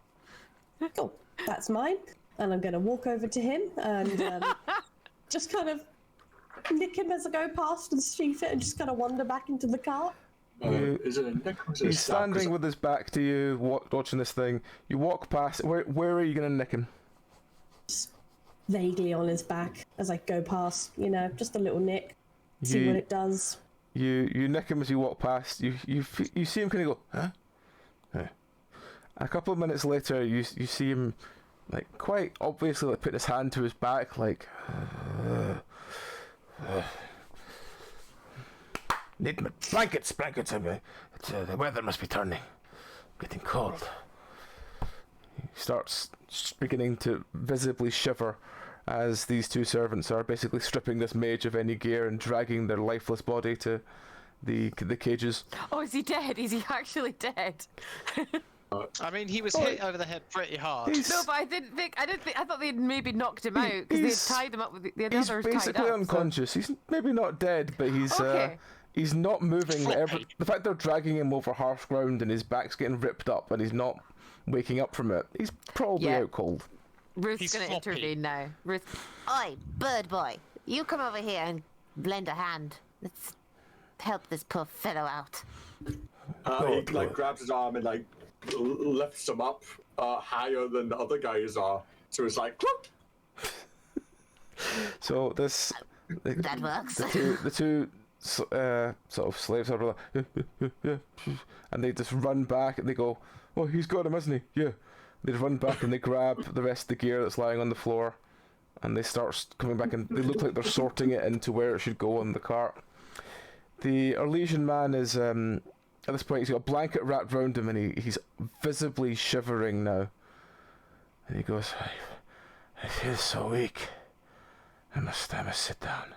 Cool. That's mine. And I'm going to walk over to him and just kind of nick him as I go past and sheath it and just kind of wander back into the car. Is it a nick or is it a He's stab? standing with his back to you, watching this thing. You walk past. Where are you going to nick him? Just vaguely on his back as I go past, just a little nick. See what it does. You nick him as you walk past. You see him kind of go, huh? A couple of minutes later, you see him, like, quite obviously, like, putting his hand to his back, like, need my blankets. The weather must be turning, getting cold. He starts beginning to visibly shiver as these two servants are basically stripping this mage of any gear and dragging their lifeless body to the cages. Oh, is he dead? Is he actually dead? I mean, he was hit over the head pretty hard. No, but I thought they'd maybe knocked him out because they'd tied him up with the He's others basically tied up. unconscious. He's maybe not dead, but he's not moving. The fact they're dragging him over harsh ground and his back's getting ripped up and he's not waking up from it, he's probably out cold. Ruth's going to intervene now. Ruth. Oi, bird boy, you come over here and lend a hand. Let's help this poor fellow out. He like grabs his arm and like lifts him up higher than the other guys are. So it's like, whoop. So this That works. the two sort of slaves are like, and they just run back and they go, oh, he's got him, hasn't he? Yeah. They run back and they grab the rest of the gear that's lying on the floor, and they start coming back and they look like they're sorting it into where it should go on the cart. The Arlesian man is at this point he's got a blanket wrapped around him and he's visibly shivering now. And he goes, I feel so weak. I must sit down.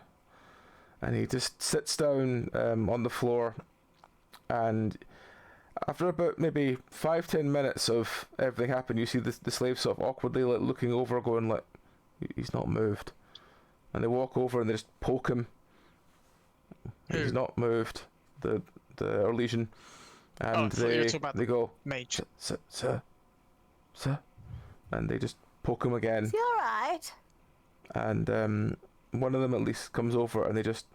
And he just sits down on the floor, and after about maybe 5-10 minutes of everything happening, you see the slave sort of awkwardly like looking over, going like, he's not moved. And they walk over and they just poke him. He's not moved. The Arlesian. And they go, mage. Sir. And they just poke him again. Is he alright? And one of them at least comes over and they just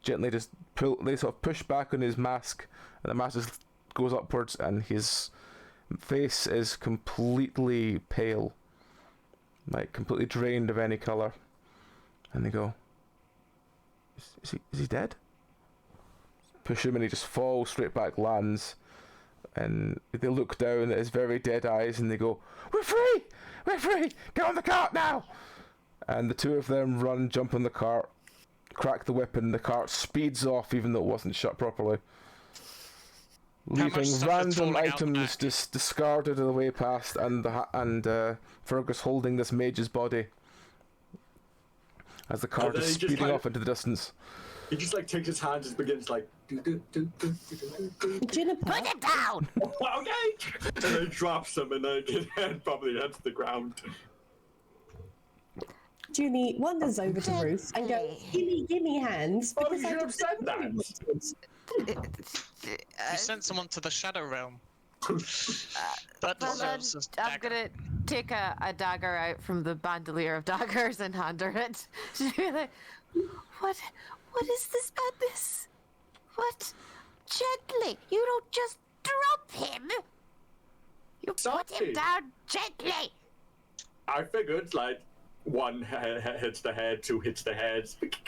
gently they sort of push back on his mask, and the mask just goes upwards and his face is completely pale, like completely drained of any colour. And they go, is he dead? Push him and he just falls straight back, lands, and they look down at his very dead eyes and they go, we're free, get on the cart now. And the two of them run, jump on the cart, crack the whip, and the cart speeds off even though it wasn't shut properly, leaving random items just discarded on the way past, and Fergus holding this mage's body as the cart is speeding off into the distance. He just like takes his hand and begins like Juniper. Put it down! okay, and then drops him and then his head probably hits the ground. Junie wanders over to Ruth and goes, gimme hands. Oh, because you I should have just said don't know that. what it is." You sent someone to the Shadow Realm. That Well, then, deserves a I'm dagger. gonna take a dagger out from the bandolier of daggers and hand her it. She'll be like, what is this madness? What? Gently. You don't just drop him. You put Softly. him down gently. I figured like one hits the head, two hits the head. He could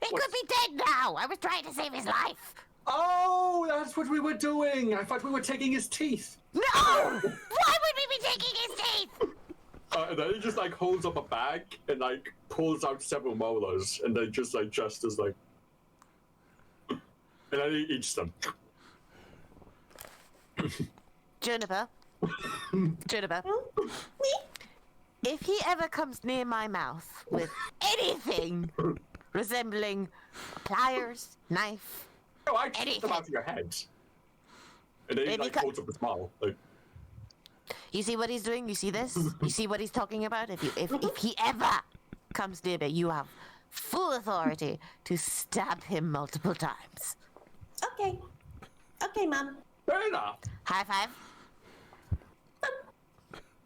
be dead now. I was trying to save his life. Oh, that's what we were doing. I thought we were taking his teeth. No! Why would we be taking his teeth? And then he just like holds up a bag and like pulls out several molars and then just like gestures like, and then he eats them. Juniper. Juniper. If he ever comes near my mouth with anything resembling pliers, knife, No, I took them out of your head. And then he Maybe like holds up a smile. Like, you see what he's doing? You see this? You see what he's talking about? If he ever comes near me, you have full authority to stab him multiple times. Okay, Mum. fair enough. High five.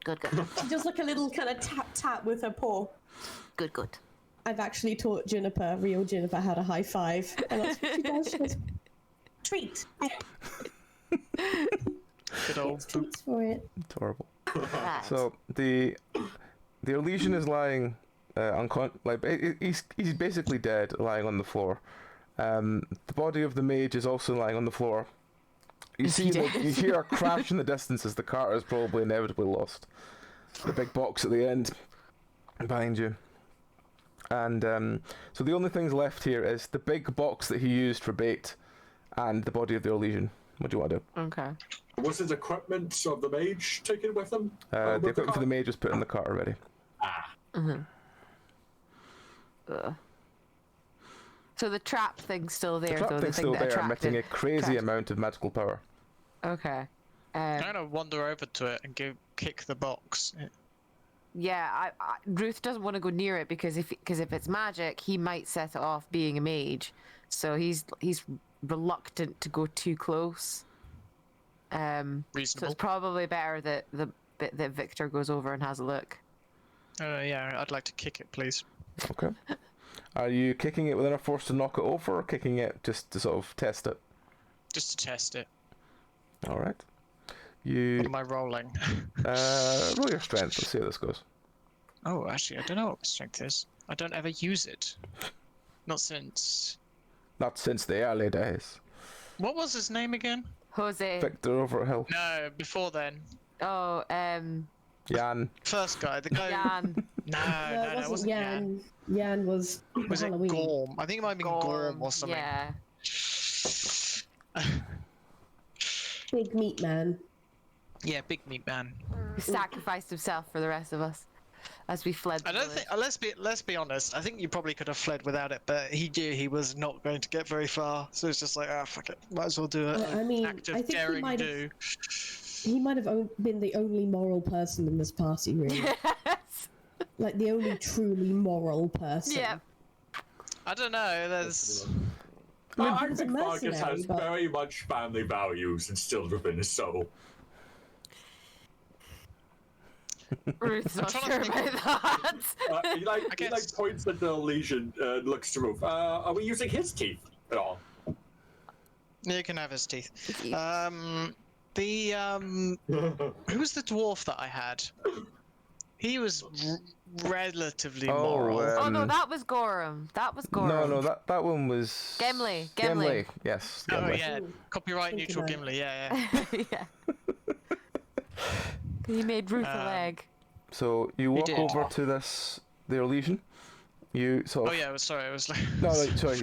Good. She does like a little kind of tap with her paw. Good. I've actually taught Juniper, real Juniper, how to high five. And that's what she does. She goes, treat. Good old Treats for it. It's horrible. Right. So the Arlesian is lying he's basically dead, lying on the floor, The body of the mage is also lying on the floor. You you hear a crash in the distance as the cart is probably inevitably lost. The big box at the end behind you. And so the only things left here is the big box that he used for bait and the body of the Elysian. What do you want to do? Okay. Was his equipment of the mage taken with him? The With equipment for the mage was put in the cart already. So the trap thing's still there, The trap though. thing's the still thing that there, attracted. emitting a crazy amount of magical power. Okay. I'm gonna wander over to it and kick the box. Yeah, Ruth doesn't want to go near it because if it's magic, he might set it off being a mage. So he's reluctant to go too close. So Reasonable. it's probably better that Victor goes over and has a look. Yeah, I'd like to kick it, please. Okay. Are you kicking it with enough force to knock it over, or kicking it just to sort of test it? Just to test it. All right. What You am I rolling? roll your strength. Let's see how this goes. Oh, actually, I don't know what my strength is. I don't ever use it. Not since... Not since the early days. What was his name again? Jose. Victor Overhill. No, before then. Oh, Jan. First guy, the guy... Jan. No, it it wasn't Jan. Jan was Was it Halloween. Gorm? I think it might have been Gorm or something. Yeah. Big meat man. Yeah, big meat man. He sacrificed himself for the rest of us as we fled. I don't think. Let's be honest. I think you probably could have fled without it, but he knew he was not going to get very far. So it's just like, fuck it. Might as well do it. I mean, act I of think he daring might do. He might have been the only moral person in this party, really. Yes. Like the only truly moral person. Yeah. I don't know. There's. I he's a think Vargas mercenary, has but- very much family values instilled within his soul. Ruth's not trying sure to think about that. He like points at the Elysian and looks to Ruth. Are we using his teeth at all? You can have his teeth. Who was the dwarf that I had? He was relatively moral. Oh no, that was Gorham. That was Gorham. No, that one was Gimli. Yes. Oh Gimli. yeah, copyright neutral about it. Gimli. Yeah. Yeah. He made Ruth a leg. So you walk did. over to the Elysian. You sort of. Oh yeah. Sorry, I was like. No, sorry.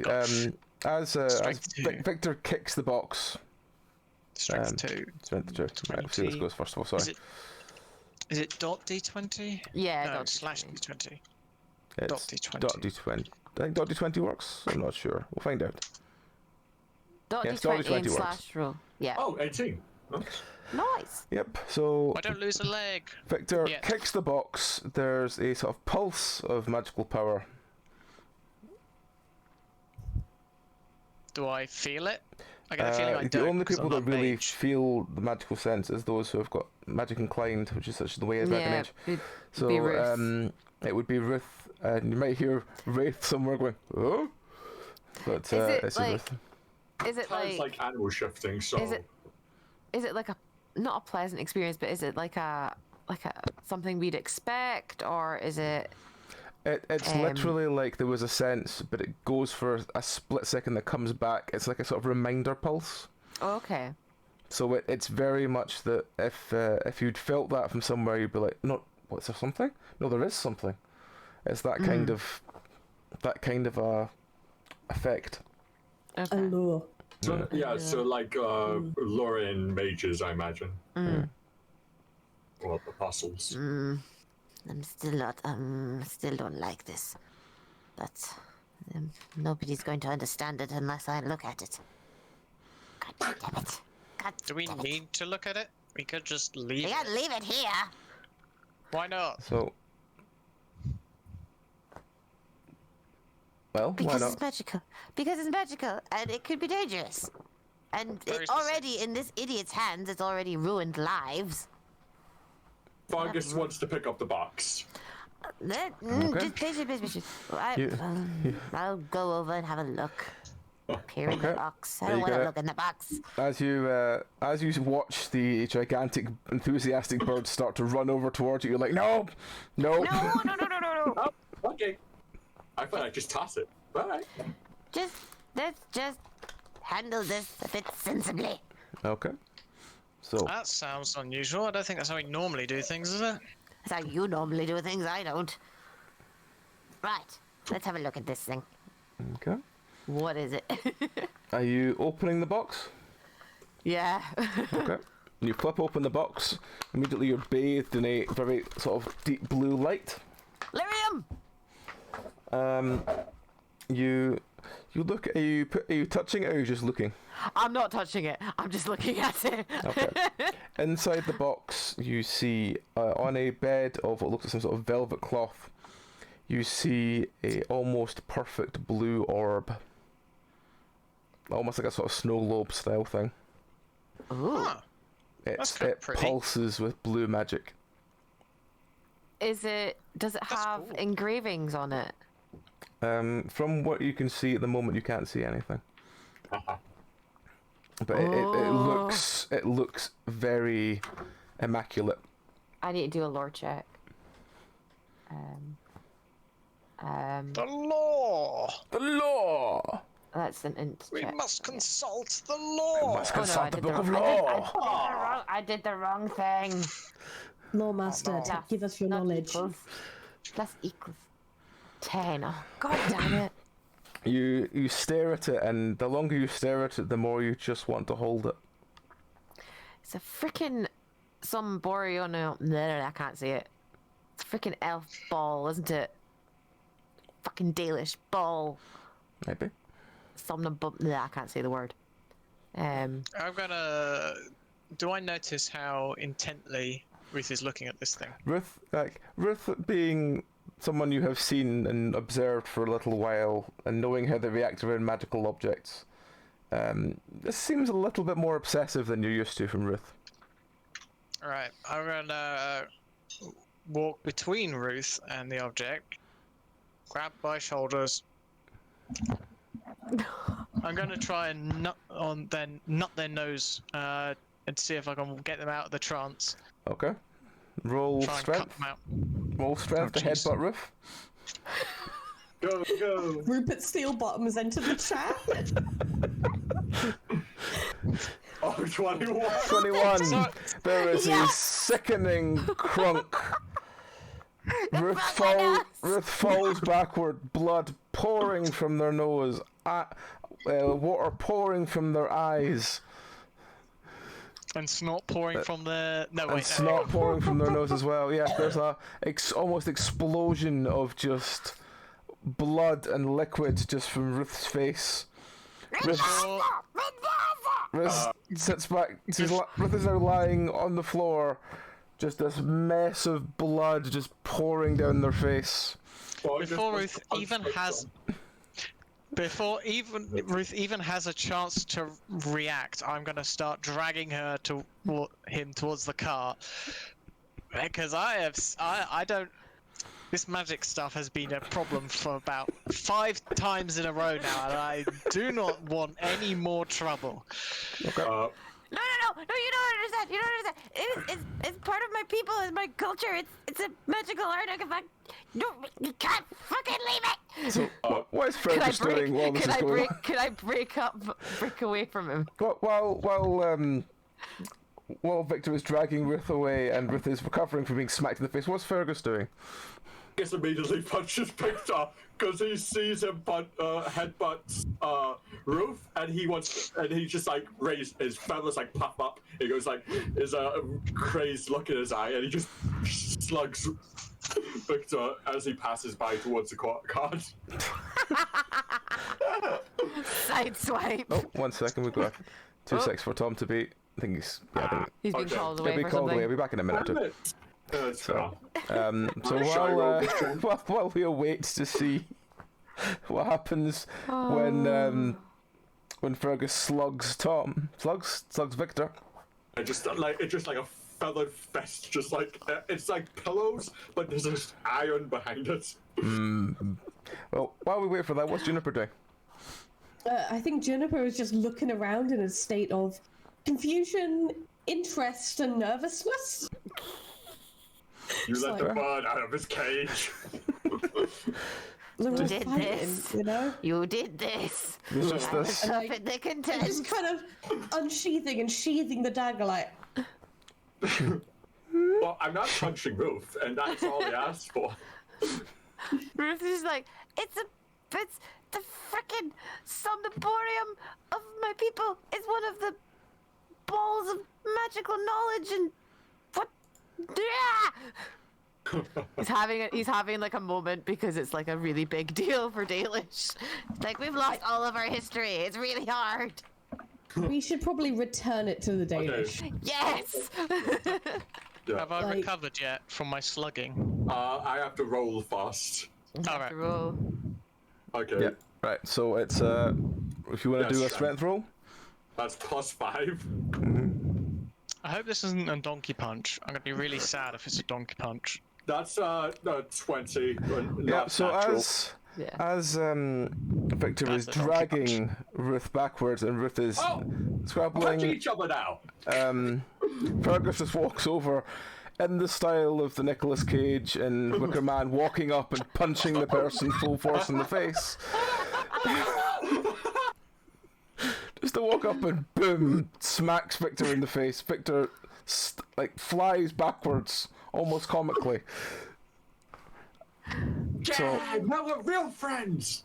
As Strength two. Victor kicks the box. Strength 2. Strength 2. Right, let's see how this 20. goes first of all. Sorry. Is it dot D20? Yeah, No, dot slash D20. D20. It's dot D20. Dot D20. I think dot D20 works. I'm not sure. We'll find out. Dot Yes, dot D20 D20 and works. slash roll. Yeah. Oh, 18. Oh. Nice. Yep. So I don't lose a leg. Victor Yeah. kicks the box. There's a sort of pulse of magical power. Do I feel it? I get a feeling I the don't. only 'cause people I'm that not really mage. feel the magical sense is those who have got magic inclined, which is such the way is back in Yeah. age. It'd So be Ruth. it would be Ruth, and you might hear Wraith somewhere going, "Oh," but it it's like- Ruth. Is it Sounds like animal shifting, so... is it like a not a pleasant experience, but is it like a something we'd expect, or is it? It's literally like there was a sense, but it goes for a split second that comes back. It's like a sort of reminder pulse. Oh, okay. So it's very much that if you'd felt that from somewhere, you'd be like, no, what's there something? No, there is something. It's that kind of effect. Okay. Allure. So, so like Lauren mages, I imagine. Or apostles. I'm still not. Still don't like this. But nobody's going to understand it unless I look at it. God damn it! God Do we damn it. need to look at it? We could just leave We it. gotta leave it here. Why not? So, well, why Because not? it's magical. Because it's magical, and it could be dangerous. And Very it already, in this idiot's hands, it's already ruined lives. Vargas wants to pick up the box. Okay. Just patient. You- I'll go over and have a look. Here in the Okay. box. I There don't you want to go. look in the box. As you watch the gigantic, enthusiastic birds start to run over towards you, you're like, no. No. Oh, okay. I thought I'd just toss it. Alright. Just Let's just handle this a bit sensibly. Okay. So, That sounds unusual. I don't think that's how we normally do things, is it? That's how you normally do things, I don't. Right, let's have a look at this thing. okay. What is it? Are you opening the box? Yeah. Okay. You flip open the box. Immediately, you're bathed in a very sort of deep blue light. Lyrium! You look. Are you touching it, or are you just looking? I'm not touching it. I'm just looking at it. Okay. Inside the box, you see on a bed of what looks like some sort of velvet cloth, you see a almost perfect blue orb. Almost like a sort of snow globe style thing. Ooh. Huh. That's kinda It pretty. pulses with blue magic. Does it have cool. engravings on it? From what you can see at the moment, you can't see anything. But Oh. it looks very immaculate. I need to do a lore check. The law! The law. That's an int We check. must consult the law! Must Oh, no, consult I the did book the of wrong- law. I did the wrong thing. Lawmaster, Plus, give us your not knowledge. Equals. Plus equals 10. Oh, God damn it. You stare at it, and the longer you stare at it, the more you just want to hold it. It's a freaking some Boreano. No, I can't see it. It's a freaking elf ball, isn't it? Fucking Dalish ball. Maybe. I can't say the word. I'm gonna... Do I notice how intently Ruth is looking at this thing? Ruth being someone you have seen and observed for a little while, and knowing how they react around magical objects, this seems a little bit more obsessive than you're used to from Ruth. Alright, I'm gonna walk between Ruth and the object, grab by shoulders. I'm gonna try and nut their nose and see if I can get them out of the trance. Okay. Roll Try and cut strength. them out. Roll strength to Oh, jeez. headbutt Ruth. Go. Rupert Steelbottom's entered the chat. Oh, 21. 21. So- There is a sickening crunk. Ruth falls backward, blood pouring from their nose, water pouring from their eyes, And snot pouring from the... No, and wait, snot pouring from their nose as well. Yeah, there's a almost explosion of just blood and liquid just from Ruth's face. Ruth sits back. Ruth is now lying on the floor. Just this mess of blood just pouring down their face. Before Ruth even has a chance to react, I'm gonna start dragging her towards the car, because I don't. This magic stuff has been a problem for about 5 times in a row now, and I do not want any more trouble. No, you don't understand. You don't understand. It's part of my people, it's my culture. It's a magical artifact. No, you can't fucking leave it. So, what is Can I Fergus doing while this is going on? Can I break away from him? While Victor is dragging Ruth away and Ruth is recovering from being smacked in the face, what's Fergus doing? Gets immediately punches Victor because he sees him headbutts Ruth, and he just like raised his feathers like puff up. He goes like, there's a crazed look in his eye, and he just slugs Victor as he passes by towards the card. Sideswipe. Oh, 1 second, we've got 2 seconds for Tom to beat. I think he's. Yeah, I think He's been Okay. called he'll away be for called something. away. He'll be back in a minute or two. That's So, fair. so Shy roll, while we await to see what happens when Fergus slugs Victor. It's just like a feathered fist, just like it's like pillows, but there's this iron behind it. Well, while we wait for that, what's Juniper doing? I think Juniper is just looking around in a state of confusion, interest, and nervousness. You let the Sorry. bird out of his cage. There was did fighting, this. you know? You did this. There's just this. Tough in the Just content. kind of unsheathing and sheathing the dagger, like, Well, I'm not punching Ruth, and that's all he asked for. Ruth is like, it's the frickin' somnamborium of my people. It's one of the balls of magical knowledge and what? Yeah! he's having like a moment because it's like a really big deal for Dalish. Like, we've lost all of our history. It's really hard. we should probably return it to the Danish. Yes. Yeah. Have I Like- recovered yet from my slugging? I have to roll fast. All right. Roll. Okay. Yeah. Right. So it's if you want to Yeah, do a strength. strength roll. That's +5. I hope this isn't a donkey punch. I'm gonna be really sad if it's a donkey punch. That's 20. Not Yeah. So natural. Yeah. as Victor is That's a donkey dragging Ruth backwards, and Ruth is Oh! Punch scrabbling. each other now. Fergus just walks over in the style of the Nicolas Cage and Wicker Man, walking up and punching the person full force in the face. Just to walk up and boom, smacks Victor in the face. Victor flies backwards, almost comically. Yeah, now we're real friends.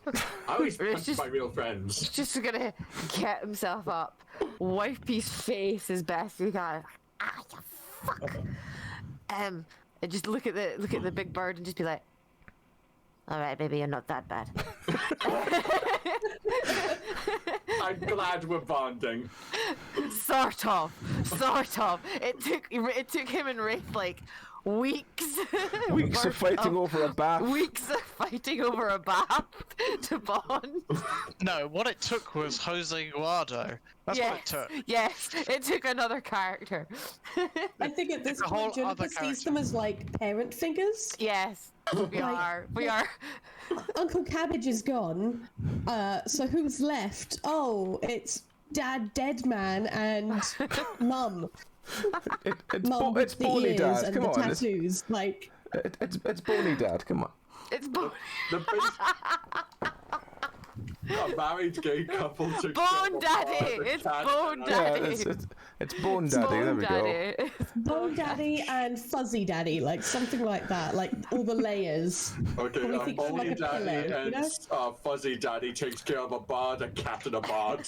I always punch just- my real friends. Just gonna get himself up, wipe his face as best he can. Ah, you fuck. And just look at the big bird and just be like, "All right, baby, you're not that bad." I'm glad we're bonding. Sort of. It took him and Wraith like weeks. Weeks of fighting over a bath. Weeks of fighting over a bath to bond. No, what it took was Jose Guardo. That's what it took. Yes, it took another character. I think at this a whole point, other Juniper sees character. them as like parent figures. Yes, we are. We are. Uncle Cabbage is gone, so who's left? Oh, it's Dad, Dead Man, and Mum. It's Mum it's with the Boney ears Dad. and Come the on, tattoos. Like, it's Boney Dad. Come on. It's The a married gay couple took Bone Daddy. It's Bone Yeah, Daddy. it's Bone Daddy. There Bone we go. Daddy. Bone Daddy and Fuzzy Daddy, like something like that. Like all the layers. Okay, Probably think of Boney like a Daddy pillow, you and know? Fuzzy Daddy takes care of a bard, a cat and a bard.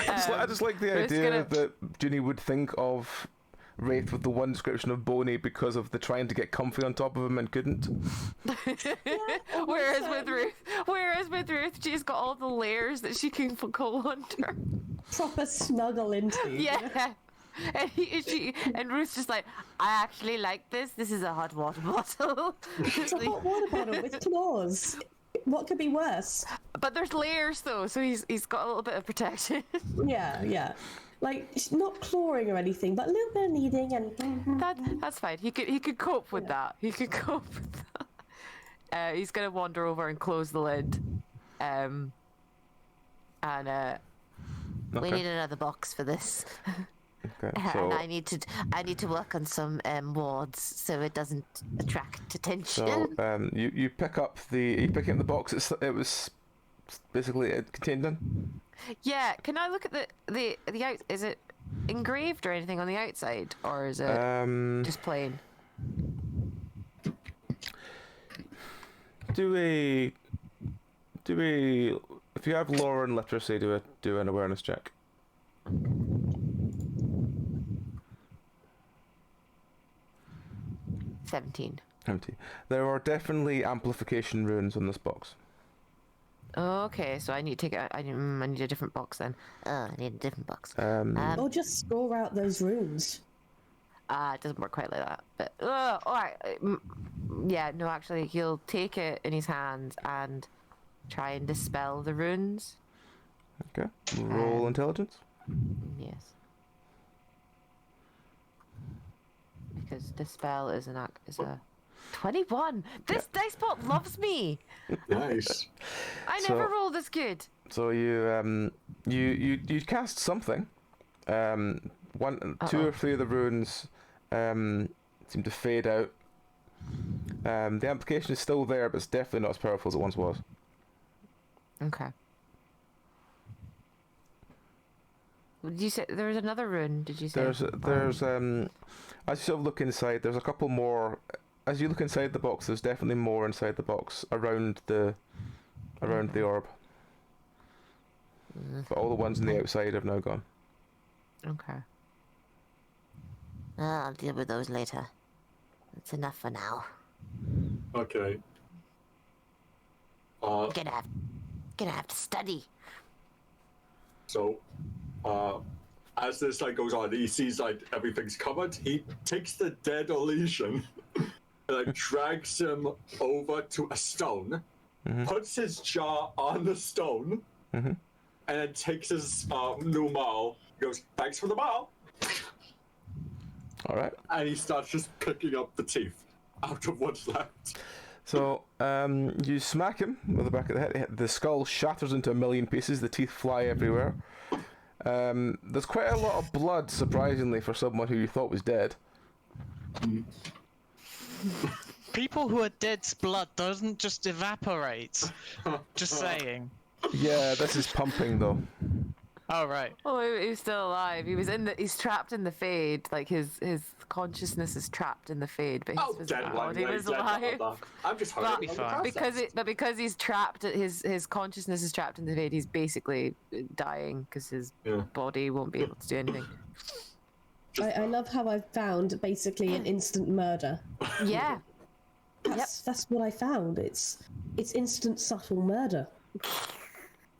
I just like the We're just idea gonna- that Ginny would think of Wraith with the one description of Boney because of the trying to get comfy on top of him and couldn't. Whereas with Ruth, she's got all the layers that she can go under. Proper snuggle into. you know? Yeah. And Ruth's just like, I actually like this. This is a hot water bottle. It's a hot water bottle with claws. What could be worse? But there's layers though, so he's got a little bit of protection. Yeah. Like, it's not clawing or anything, but a little bit of kneading and. That's fine. He could cope with that. He could cope with that. He's gonna wander over and close the lid. And we Okay. need another box for this. Okay, And so I need to work on some wards so it doesn't attract attention. you pick up the box. It was basically it contained in. Yeah, can I look at the out? Is it engraved or anything on the outside, or is it just plain? Do we? If you have lore and literacy, do an awareness check. 17. Empty. There are definitely amplification runes on this box. Okay, so I need to take I need a different box then. I need a different box. Or just score out those runes. It doesn't work quite like that. But all right, yeah, no, actually, he'll take it in his hands and try and dispel the runes. Okay. Roll intelligence. Yes. Because dispel is a 21. This dice pot loves me. Nice. I So- never roll this good. So you cast something. Two or three of the runes seem to fade out, The amplification is still there, but it's definitely not as powerful as it once was. Okay. Did you say there was another rune? Did you say? There's as you sort of look inside, there's a couple more. As you look inside the box, there's definitely more inside the box around the orb. But all the ones on the outside have now gone. Okay. I'll deal with those later. That's enough for now. Okay. I'm gonna have to study. So, as this like goes on, he sees like everything's covered. He takes the dead Elysian and like drags him over to a stone, puts his jar on the stone, and then takes his new maul. Goes, thanks for the maul, All right. and he starts just picking up the teeth out of what's left. So you smack him with the back of the head. The skull shatters into a million pieces. The teeth fly everywhere. There's quite a lot of blood, surprisingly, for someone who you thought was dead. People who are dead's blood doesn't just evaporate. Just saying. Yeah, this is pumping though. Oh, right. Oh, he was still alive. He's trapped in the Fade. Like his consciousness is trapped in the Fade, but his physical body was alive. I'm just But hurrying on the fine. process. because he's trapped, his consciousness is trapped in the Fade. He's basically dying because his body won't be able to do anything. I love how I've found basically an instant murder. Yeah. That's what I found. It's instant subtle murder.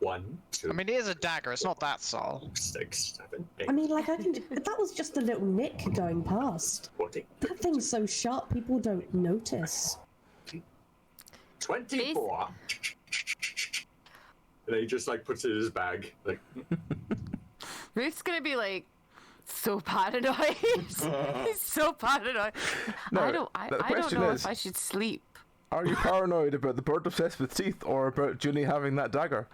1, 2, I mean, it is a dagger. It's not that subtle. 6, 7, 8, I mean, like that was just a little nick going past. 14, That thing's so sharp, people don't notice. 24. And he just like puts it in his bag. Like, Ruth's gonna be like so paranoid. He's so paranoid. No, I don't the know question is- if I should sleep. Are you paranoid about the bird obsessed with teeth, or about Junie having that dagger?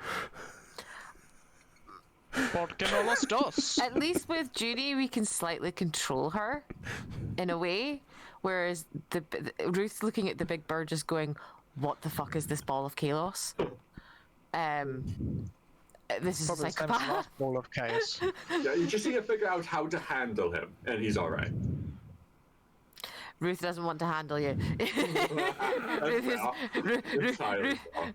Porque no los dos. At least with Judy, we can slightly control her in a way, whereas Ruth's looking at the big bird, just going, "What the fuck is this ball of chaos?" This is Probably a the same as the psychopath. last ball of chaos. yeah, you just need to figure out how to handle him, and he's all right. Ruth doesn't want to handle you.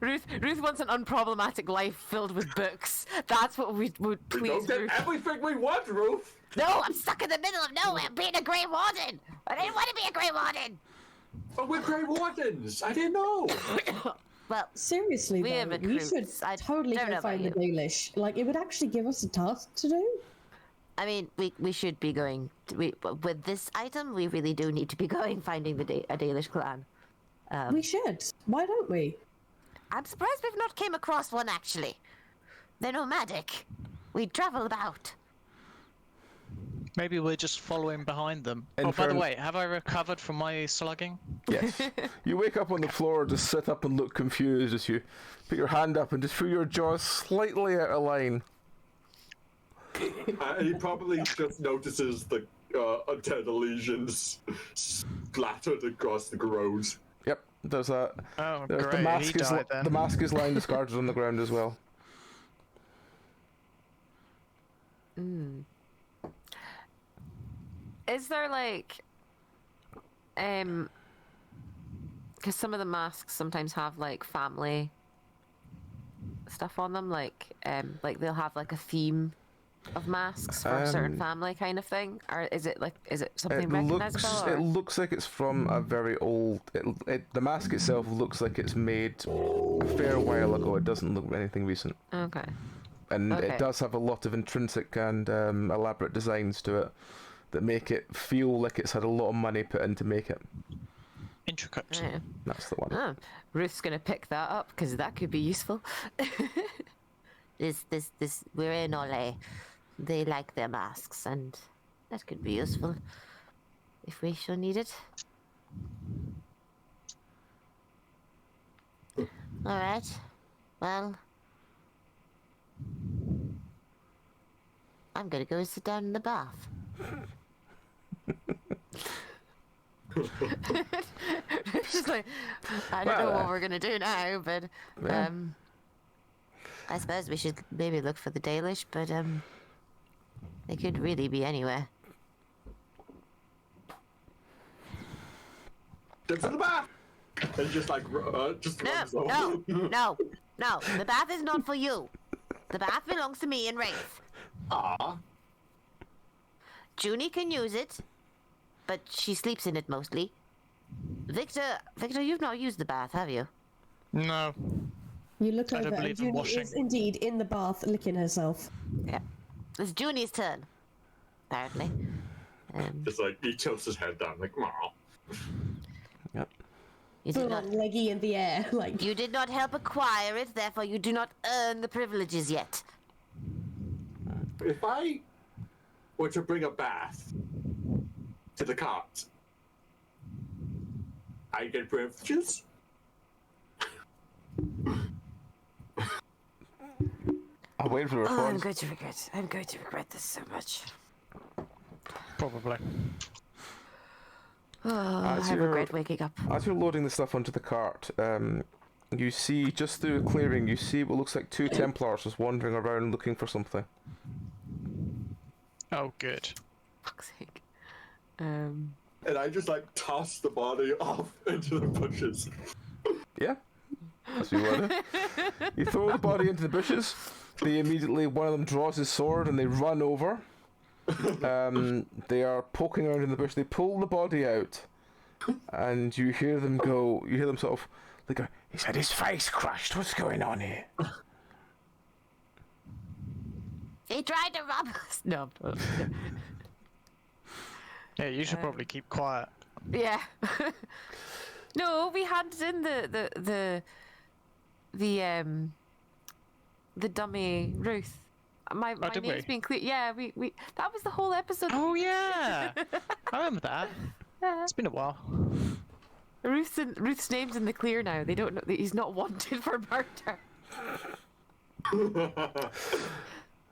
Ruth wants an unproblematic life filled with books. That's what we would We please don't get Ruth. everything we want, Ruth. No, I'm stuck in the middle of nowhere being a Grey Warden. I didn't want to be a Grey Warden. But we're Grey Wardens. I didn't know. Well, Seriously, We though, have we recruits. should I totally don't know go about find the you. Dalish. Like, it would actually give us a task to do. I mean, we should be going. With this item, we really do need to be going finding a Dalish clan. We should. Why don't we? I'm surprised we've not came across one actually. They're nomadic. We travel about. Maybe we're just following behind them. In Oh, by the fairn- way, have I recovered from my slugging? Yes. You wake up on the floor, just sit up and look confused as you put your hand up and just feel your jaw slightly out of line. He probably just notices the dead Elysians splattered across the road. Yep, there's that. Oh, There's great. He died then. the mask is lying discarded on the ground as well. Is there like, because some of the masks sometimes have like family stuff on them, like they'll have like a theme of masks for a certain family kind of thing, or is it something recognizable? It looks like it's from a very old. The mask itself looks like it's made a fair while ago. It doesn't look anything recent, Okay. and Okay. it does have a lot of intrinsic and elaborate designs to it that make it feel like it's had a lot of money put in to make it. Intricate. Yeah. That's the one. Oh, Ruth's gonna pick that up because that could be useful. This we're in Olay. They like their masks, and that could be useful if we shall need it. All right. Well, I'm gonna go sit down in the bath. It's just like, I don't know what we're gonna do now, but Yeah. I suppose we should maybe look for the Dalish, but they could really be anywhere. Get to the bath! And just like, just runs No, off. no. The bath is not for you. The bath belongs to me and Rafe. Aw. Junie can use it, but she sleeps in it mostly. Victor, you've not used the bath, have you? No. You look I don't over and believe in Junie washing. is indeed in the bath licking herself. Yeah. It's Junie's turn, apparently. Just like, he tilts his head down, like, aw. Yep. You did Full not. on leggy in the air, like. You did not help acquire it, therefore you do not earn the privileges yet. If I were to bring a bath to the cart, I get privileges? I'll wait for the Oh, I'm response. going to regret. I'm going to regret this so much. Probably. Oh, As I you're- regret waking up. As you're loading the stuff onto the cart, you see, just through a clearing, you see what looks like two Templars just wandering around looking for something. Oh, good. Fuck's sake. And I just like toss the body off into the bushes. Yeah, that's what you want to do. You throw the body into the bushes. They immediately, one of them draws his sword and they run over. They are poking around in the bush. They pull the body out, and you hear them go. You hear them sort of. They go. He's had his face crushed. What's going on here? He tried to rob us. No. Yeah, you should probably keep quiet. Yeah. No, we handed in the dummy Ruth. My did name's we? been clear. Yeah, we that was the whole episode. Oh, yeah. I remember that. Yeah. It's been a while. Ruth's name's in the clear now. They don't know that he's not wanted for murder.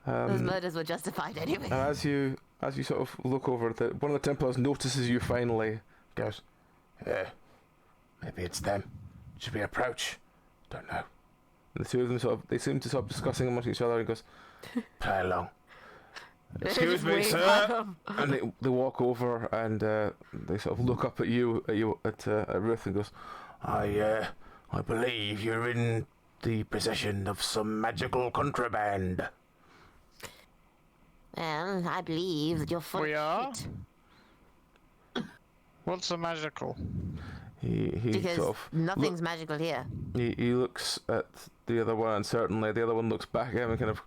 Those murders were justified anyway. And as you sort of look over, one of the Templars notices you finally. Goes, yeah, maybe it's them. Should we approach? Don't know. And the two of them they seem to stop discussing amongst each other and goes, play along. Excuse Just me, wave sir. at them. And they walk over and they sort of look up at Ruth and goes, I believe you're in the possession of some magical contraband. Well, I believe that you're full We of are? shit. What's so magical? He Because sort of nothing's magical here. he looks at the other one, and certainly the other one looks back at him and kind of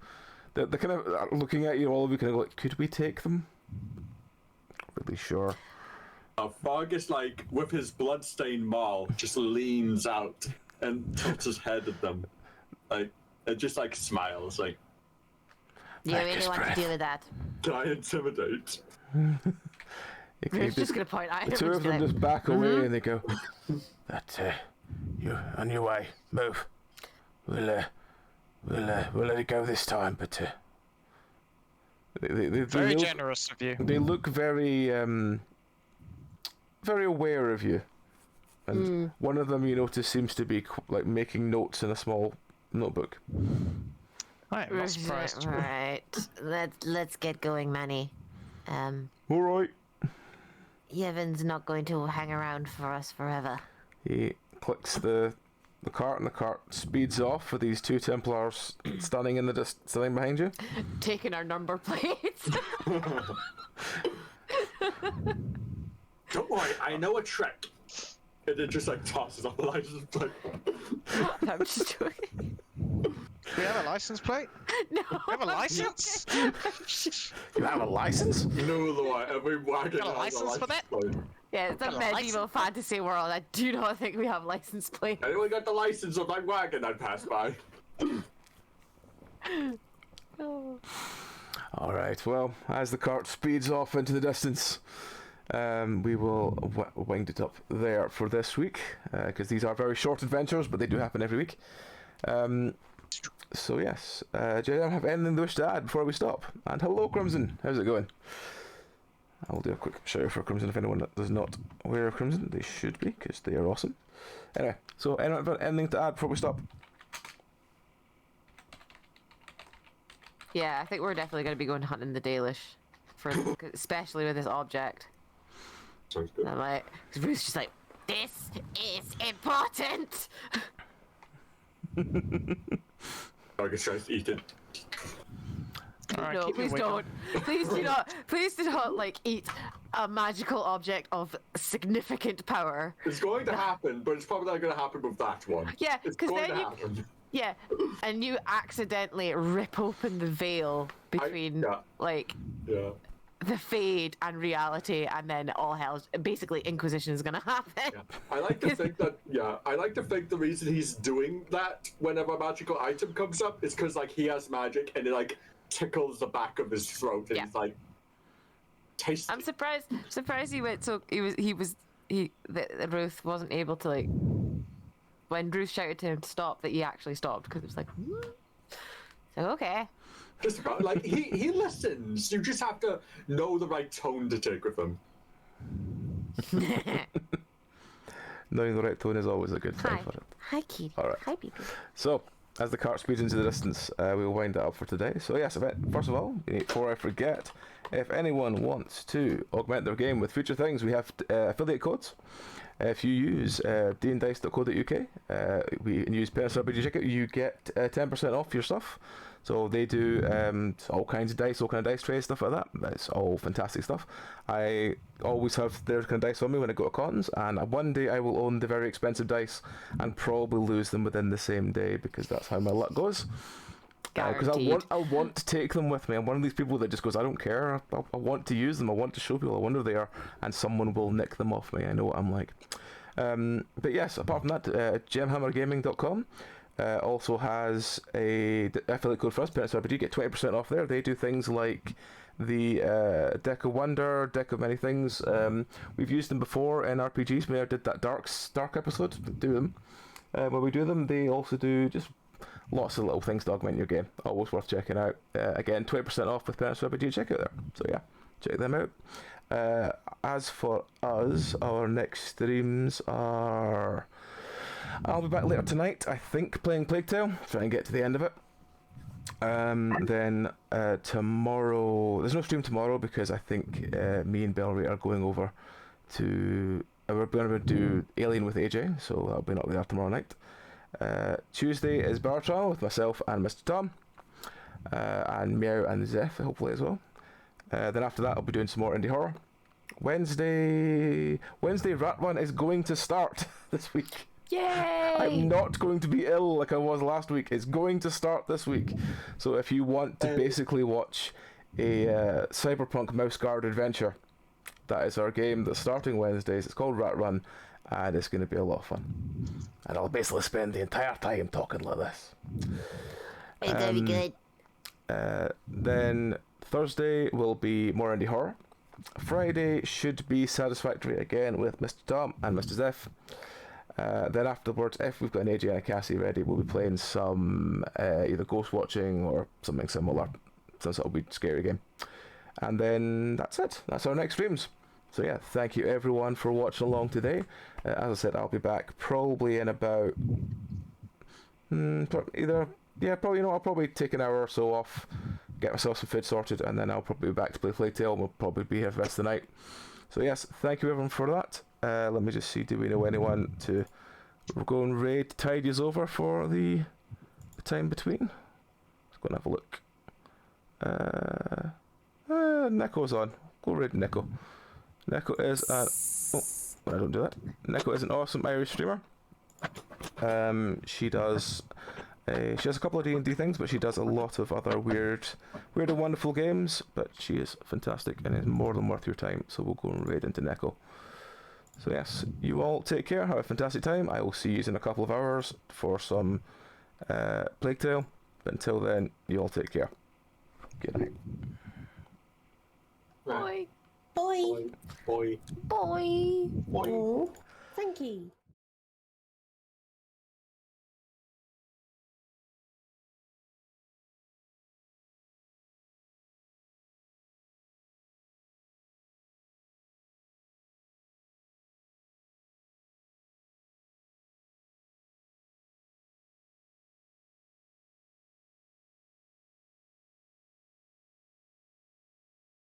they're kind of looking at you, all of you kind of like, could we take them? Not really sure. Fargus, like, with his bloodstained maul, just leans out and tilts his head at them. Like, it just, like, smiles, like, You Like really his want breath. to deal with that? can I intimidate? We're just gonna point at him. The two and of be them like, just back away and they go, that you on your way, move. We'll let it go this time, but they Very look, generous of you. they look very very aware of you, and one of them you notice seems to be like making notes in a small notebook. I am not surprised. Right. Let's get going, Manny. All right. Yevon's not going to hang around for us forever. He clicks the cart, and the cart speeds off with these two Templars standing in the standing behind you. Taking our number plates. Don't worry, I know a trick. And it just, like, tosses off the license plate. I'm just joking. We have a license plate? No. We have a license? You have a license? No, Lord, every wagon Got a has a license for that? plate. Yeah, it's a Got a medieval license. fantasy world. I do not think we have license plate. Anyone got the license of that wagon I passed by? Oh. All right. Well, as the cart speeds off into the distance, we will wind it up there for this week, because these are very short adventures, but they do happen every week. So yes, do you have anything to wish to add before we stop? And hello, Crimson. How's it going? I will do a quick shout out for Crimson if anyone that does not wear Crimson. They should be, because they are awesome. Anyway, so anything to add before we stop? Yeah, I think we're definitely going to be going hunting the Dalish, especially with this object. Sounds good. And I'm like, because Ruth's just like, this is important. Target tries to eat it. Alright, No, keep your please weight don't. on. Please do not. Please do not like eat a magical object of significant power. It's going to happen, but it's probably not going to happen with that one. Yeah, It's because going then to you. happen. Yeah, and you accidentally rip open the veil between yeah. like Yeah. the fade and reality, and then all hell's basically Inquisition is gonna happen. Yeah. I like to think that. Yeah, I like to think the reason he's doing that whenever a magical item comes up is because like he has magic and it like tickles the back of his throat and Yeah. he's like, taste. I'm surprised he went so that Ruth wasn't able to like when Ruth shouted to him to stop that he actually stopped because it was like so okay. Just about like he listens. You just have to know the right tone to take with him. Knowing the right tone is always a good thing Hi. for it. Hi, Kitty. All right. Hi, people. So, as the cart speeds into the distance, we'll wind that up for today. So yes, first of all, before I forget, if anyone wants to augment their game with future things, we have affiliate codes. If you use dndice.co.uk and use Penance RPG checkout, you get 10% off your stuff. So they do all kinds of dice, all kind of dice trays, stuff like that. That's all fantastic stuff. I always have their kind of dice on me when I go to cons, and one day I will own the very expensive dice and probably lose them within the same day because that's how my luck goes. Because I want to take them with me. I'm one of these people that just goes, I don't care. I want to use them. I want to show people. I wonder if they are, and someone will nick them off me. I know what I'm like. But yes, apart from that, gemhammergaming.com also has a affiliate code for us, Penance RPG. Get 20% off there. They do things like the Deck of Wonder, Deck of Many Things. We've used them before in RPGs. We did that Dark episode. Do them. When we do them, they also do just lots of little things to augment your game. Always worth checking out. Again, 20% off with Penance RPG. Check out there. So yeah, check them out. As for us, our next streams are... I'll be back later tonight, I think, playing Plague Tale. Try and get to the end of it. Then tomorrow... There's no stream tomorrow because I think me and Bellray are going over to... we're going to do Alien with AJ, so that'll be not there tomorrow night. Tuesday is Bar Trial with myself and Mr. Tom. And Meow and Zeph, hopefully, as well. Then after that, I'll be doing some more indie horror. Wednesday Rat Run is going to start this week. Yay! I'm not going to be ill like I was last week. It's going to start this week. So if you want to basically watch a cyberpunk mouse guard adventure, that is our game that's starting Wednesdays. It's called Rat Run, and it's going to be a lot of fun. And I'll basically spend the entire time talking like this. It's very good. Then Thursday will be more indie horror. Friday should be Satisfactory again with Mr. Tom and Mr. Zeph. Then afterwards, if we've got an AJ and a Cassie ready, we'll be playing some either ghost watching or something similar, some sort of weird scary game. And then that's it. That's our next streams. So yeah, thank you everyone for watching along today. As I said, I'll be back probably in about I'll probably take an hour or so off, get myself some food sorted, and then I'll probably be back to play Plague Tale. We'll probably be here for the rest of the night. So yes, thank you everyone for that. Let me just see, do we know anyone to go and raid tide us over for the time between? Let's go and have a look. Neko's on. Go raid Neko. Neko is I don't do that. Neko is an awesome Irish streamer. She does a couple of D&D things, but she does a lot of other weird and wonderful games. But she is fantastic and is more than worth your time. So we'll go and raid into Neko. So yes, you all take care. Have a fantastic time. I will see you in a couple of hours for some Plague Tale. But until then, you all take care. Good night. Boy. Boy. Boy. Boy. Boy. Oh, thank you.